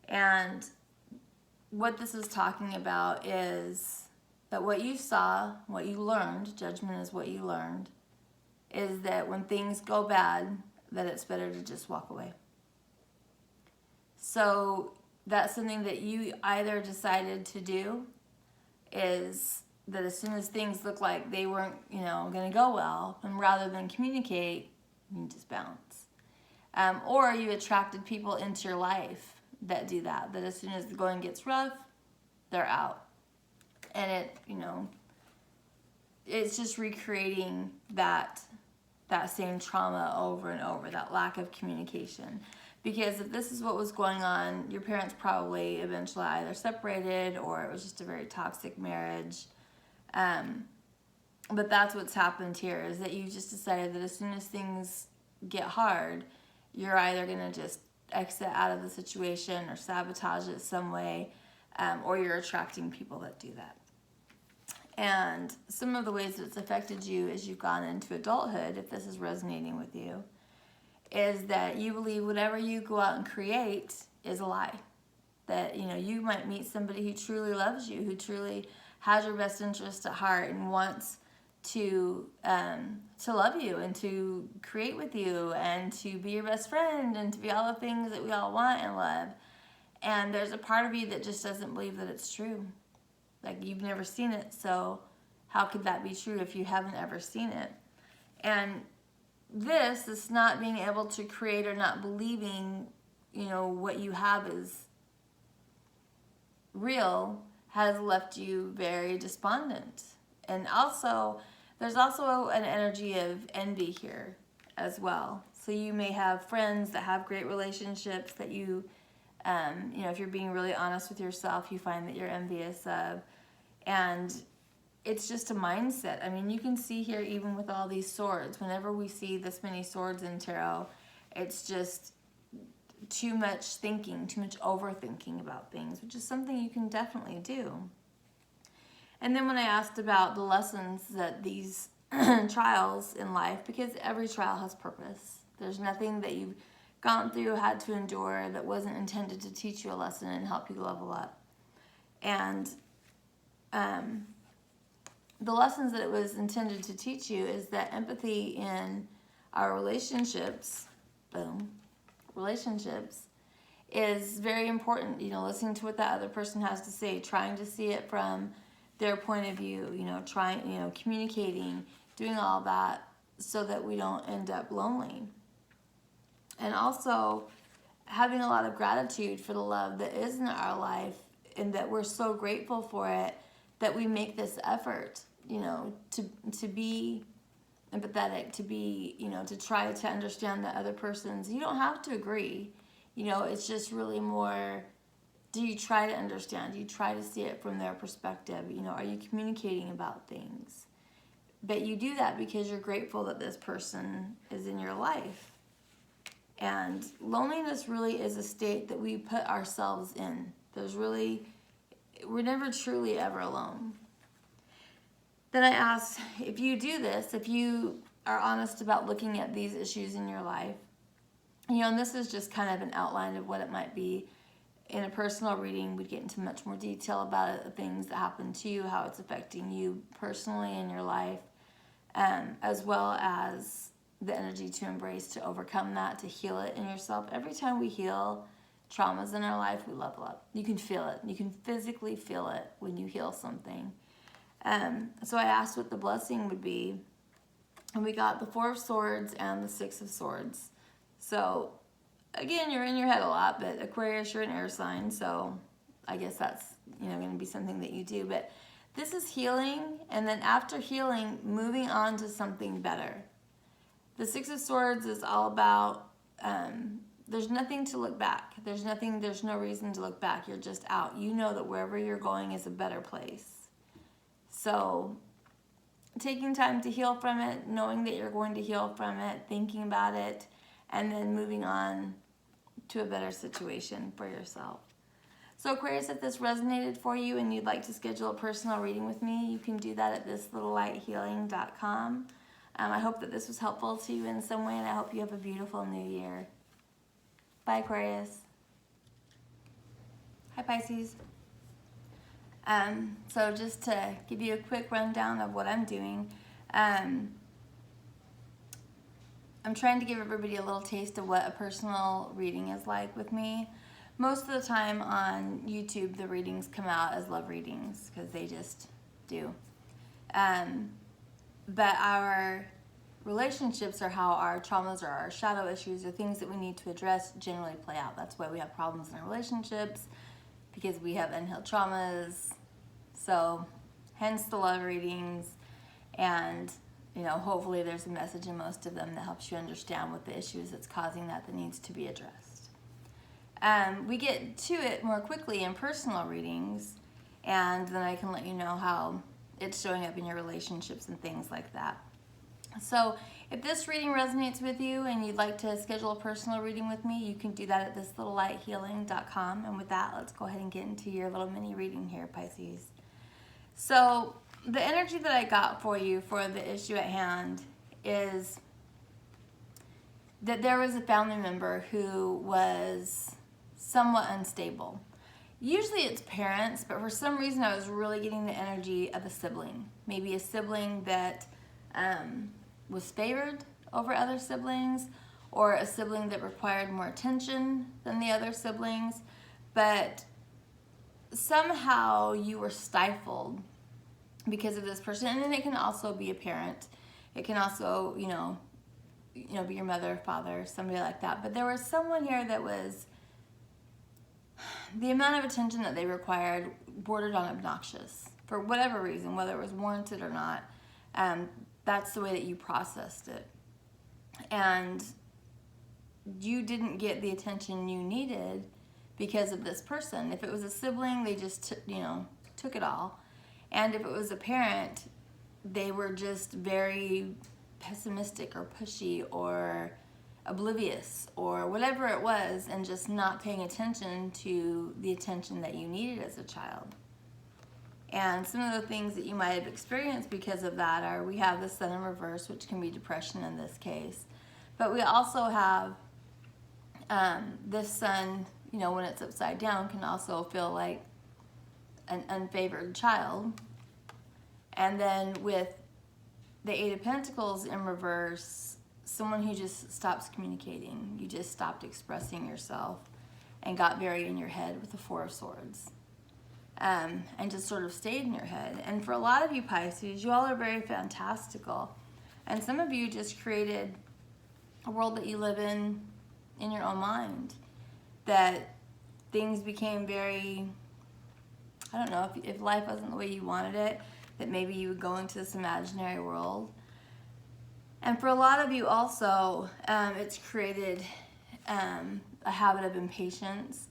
[SPEAKER 1] And what this is talking about is that what you saw, what you learned, judgment is what you learned, is that when things go bad, that it's better to just walk away. So that's something that you either decided to do, is that as soon as things look like they weren't, going to go well, and rather than communicate, you just bounce. Or you attracted people into your life that do that as soon as the going gets rough, they're out. And it's just recreating that same trauma over and over, that lack of communication. Because if this is what was going on, your parents probably eventually either separated or it was just a very toxic marriage. But that's what's happened here, is that you just decided that as soon as things get hard, you're either going to just exit out of the situation or sabotage it some way, or you're attracting people that do that. And some of the ways that it's affected you as you've gone into adulthood, if this is resonating with you, is that you believe whatever you go out and create is a lie. That, you might meet somebody who truly loves you, who truly has your best interest at heart and wants to love you and to create with you and to be your best friend and to be all the things that we all want and love. And there's a part of you that just doesn't believe that it's true. Like, you've never seen it, so how could that be true if you haven't ever seen it? And this not being able to create or not believing, what you have is real, has left you very despondent. And also, there's also an energy of envy here as well. So you may have friends that have great relationships that you, if you're being really honest with yourself, you find that you're envious of. And it's just a mindset. I mean, you can see here, even with all these swords, whenever we see this many swords in tarot, it's just too much thinking, too much overthinking about things, which is something you can definitely do. And then when I asked about the lessons that these trials in life, because every trial has purpose. There's nothing that you've gone through, had to endure, that wasn't intended to teach you a lesson and help you level up. And the lessons that it was intended to teach you is that empathy in our relationships, relationships, is very important. You know, listening to what that other person has to say, trying to see it from their point of view, you know, communicating, doing all that so that we don't end up lonely. And also having a lot of gratitude for the love that is in our life, and that we're so grateful for it that we make this effort, you know, to be empathetic, to be, you know, to try to understand the other person's. You don't have to agree, you know, it's just really more, do you try to understand? Do you try to see it from their perspective? You know, are you communicating about things? But you do that because you're grateful that this person is in your life. And loneliness really is a state that we put ourselves in. We're never truly ever alone. Then I asked, if you do this, if you are honest about looking at these issues in your life, you know, and this is just kind of an outline of what it might be. In a personal reading, we'd get into much more detail about it, the things that happen to you, how it's affecting you personally in your life, as well as the energy to embrace, to overcome that, to heal it in yourself. Every time we heal traumas in our life, we level up. You can feel it. You can physically feel it when you heal something. So I asked what the blessing would be, and we got the 4 of Swords and the 6 of Swords. So again, you're in your head a lot, but Aquarius, you're an air sign, so I guess that's, you know, going to be something that you do. But this is healing, and then after healing, moving on to something better. The 6 of Swords is all about, there's nothing to look back. There's no reason to look back. You're just out. You know that wherever you're going is a better place. So taking time to heal from it, knowing that you're going to heal from it, thinking about it, and then moving on to a better situation for yourself. So Aquarius, if this resonated for you and you'd like to schedule a personal reading with me, you can do that at thislittlelighthealing.com. I hope that this was helpful to you in some way, and I hope you have a beautiful new year. Bye, Aquarius. Hi, Pisces. So just to give you a quick rundown of what I'm doing, I'm trying to give everybody a little taste of what a personal reading is like with me. Most of the time on YouTube, the readings come out as love readings because they just do. But our relationships, or how our traumas or our shadow issues or things that we need to address, generally play out. That's why we have problems in our relationships, because we have unhealed traumas. So hence the love readings, and you know, hopefully there's a message in most of them that helps you understand what the issue is that's causing that needs to be addressed. We get to it more quickly in personal readings, and then I can let you know how it's showing up in your relationships and things like that. So if this reading resonates with you and you'd like to schedule a personal reading with me, you can do that at thislittlelighthealing.com. And with that, let's go ahead and get into your little mini reading here, Pisces. So the energy that I got for you for the issue at hand is that there was a family member who was somewhat unstable. Usually it's parents, but for some reason I was really getting the energy of a sibling. Maybe a sibling that was favored over other siblings, or a sibling that required more attention than the other siblings, but somehow you were stifled because of this person. And then it can also be a parent. It can also, you know, be your mother, father, somebody like that. But there was someone here that was, the amount of attention that they required bordered on obnoxious for whatever reason, whether it was warranted or not. That's the way that you processed it. And you didn't get the attention you needed because of this person. If it was a sibling, they just, took it all. And if it was a parent, they were just very pessimistic or pushy or oblivious or whatever it was, and just not paying attention to the attention that you needed as a child. And some of the things that you might have experienced because of that are, we have the sun in reverse, which can be depression in this case. But we also have this sun, you know, when it's upside down, can also feel like an unfavored child. And then with the Eight of Pentacles in reverse, someone who just stops communicating. You just stopped expressing yourself and got very in your head with the Four of Swords. And just sort of stayed in your head. And for a lot of you Pisces, you all are very fantastical. And some of you just created a world that you live in your own mind. That things became very, I don't know, if life wasn't the way you wanted it, that maybe you would go into this imaginary world. And for a lot of you also, it's created a habit of impatience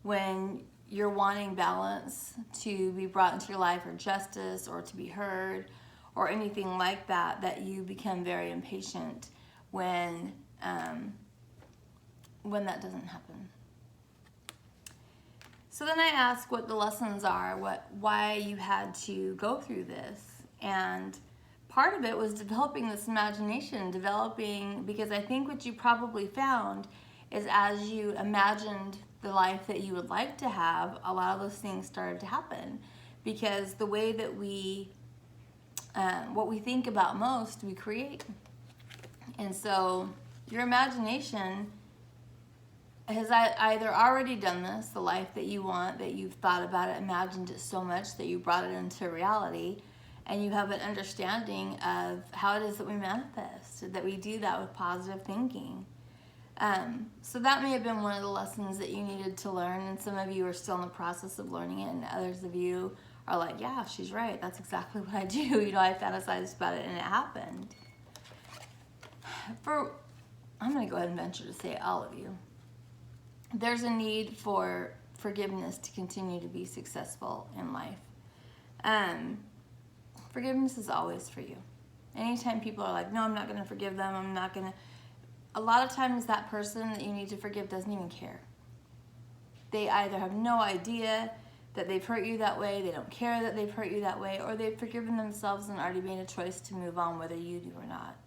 [SPEAKER 1] when you're wanting balance to be brought into your life, or justice, or to be heard, or anything like that, that you become very impatient when that doesn't happen. So then I ask what the lessons are, why you had to go through this. And part of it was developing this imagination, because I think what you probably found is as you imagined the life that you would like to have, a lot of those things started to happen. Because the way that what we think about most, we create. And so your imagination has either already done this, the life that you want, that you've thought about it, imagined it so much that you brought it into reality, and you have an understanding of how it is that we manifest, that we do that with positive thinking. So that may have been one of the lessons that you needed to learn, and some of you are still in the process of learning it, and others of you are like, yeah, she's right, that's exactly what I do. You know, I fantasized about it and it happened. I'm going to go ahead and venture to say all of you. There's a need for forgiveness to continue to be successful in life. Forgiveness is always for you. Anytime people are like, no, I'm not going to forgive them, a lot of times that person that you need to forgive doesn't even care. They either have no idea that they've hurt you that way, they don't care that they've hurt you that way, or they've forgiven themselves and already made a choice to move on, whether you do or not.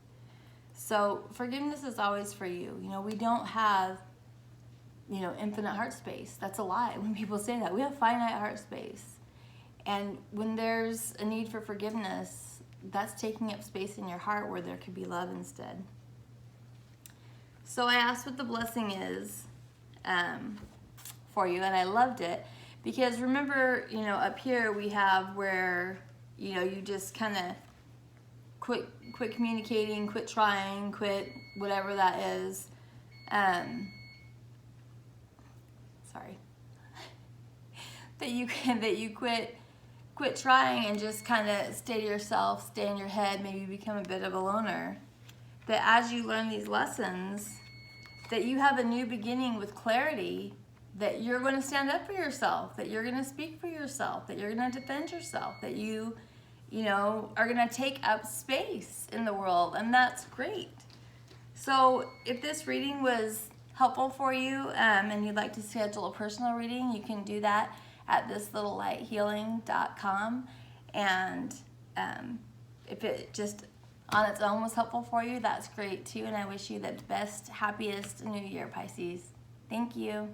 [SPEAKER 1] So forgiveness is always for you. You know, we don't have, you know, infinite heart space. That's a lie when people say that. We have finite heart space. And when there's a need for forgiveness, that's taking up space in your heart where there could be love instead. So I asked what the blessing is for you, and I loved it. Because remember, you know, up here we have where, you know, you just kind of quit communicating, quit trying, quit whatever that is. Sorry. that you quit trying and just kind of stay to yourself, stay in your head, maybe become a bit of a loner. That as you learn these lessons, that you have a new beginning with clarity, that you're going to stand up for yourself, that you're going to speak for yourself, that you're going to defend yourself, that you know, are going to take up space in the world, and that's great. So if this reading was helpful for you and you'd like to schedule a personal reading, you can do that at thislittlelighthealing.com. And if it just on its own was helpful for you, that's great too. And I wish you the best, happiest new year, Pisces. Thank you.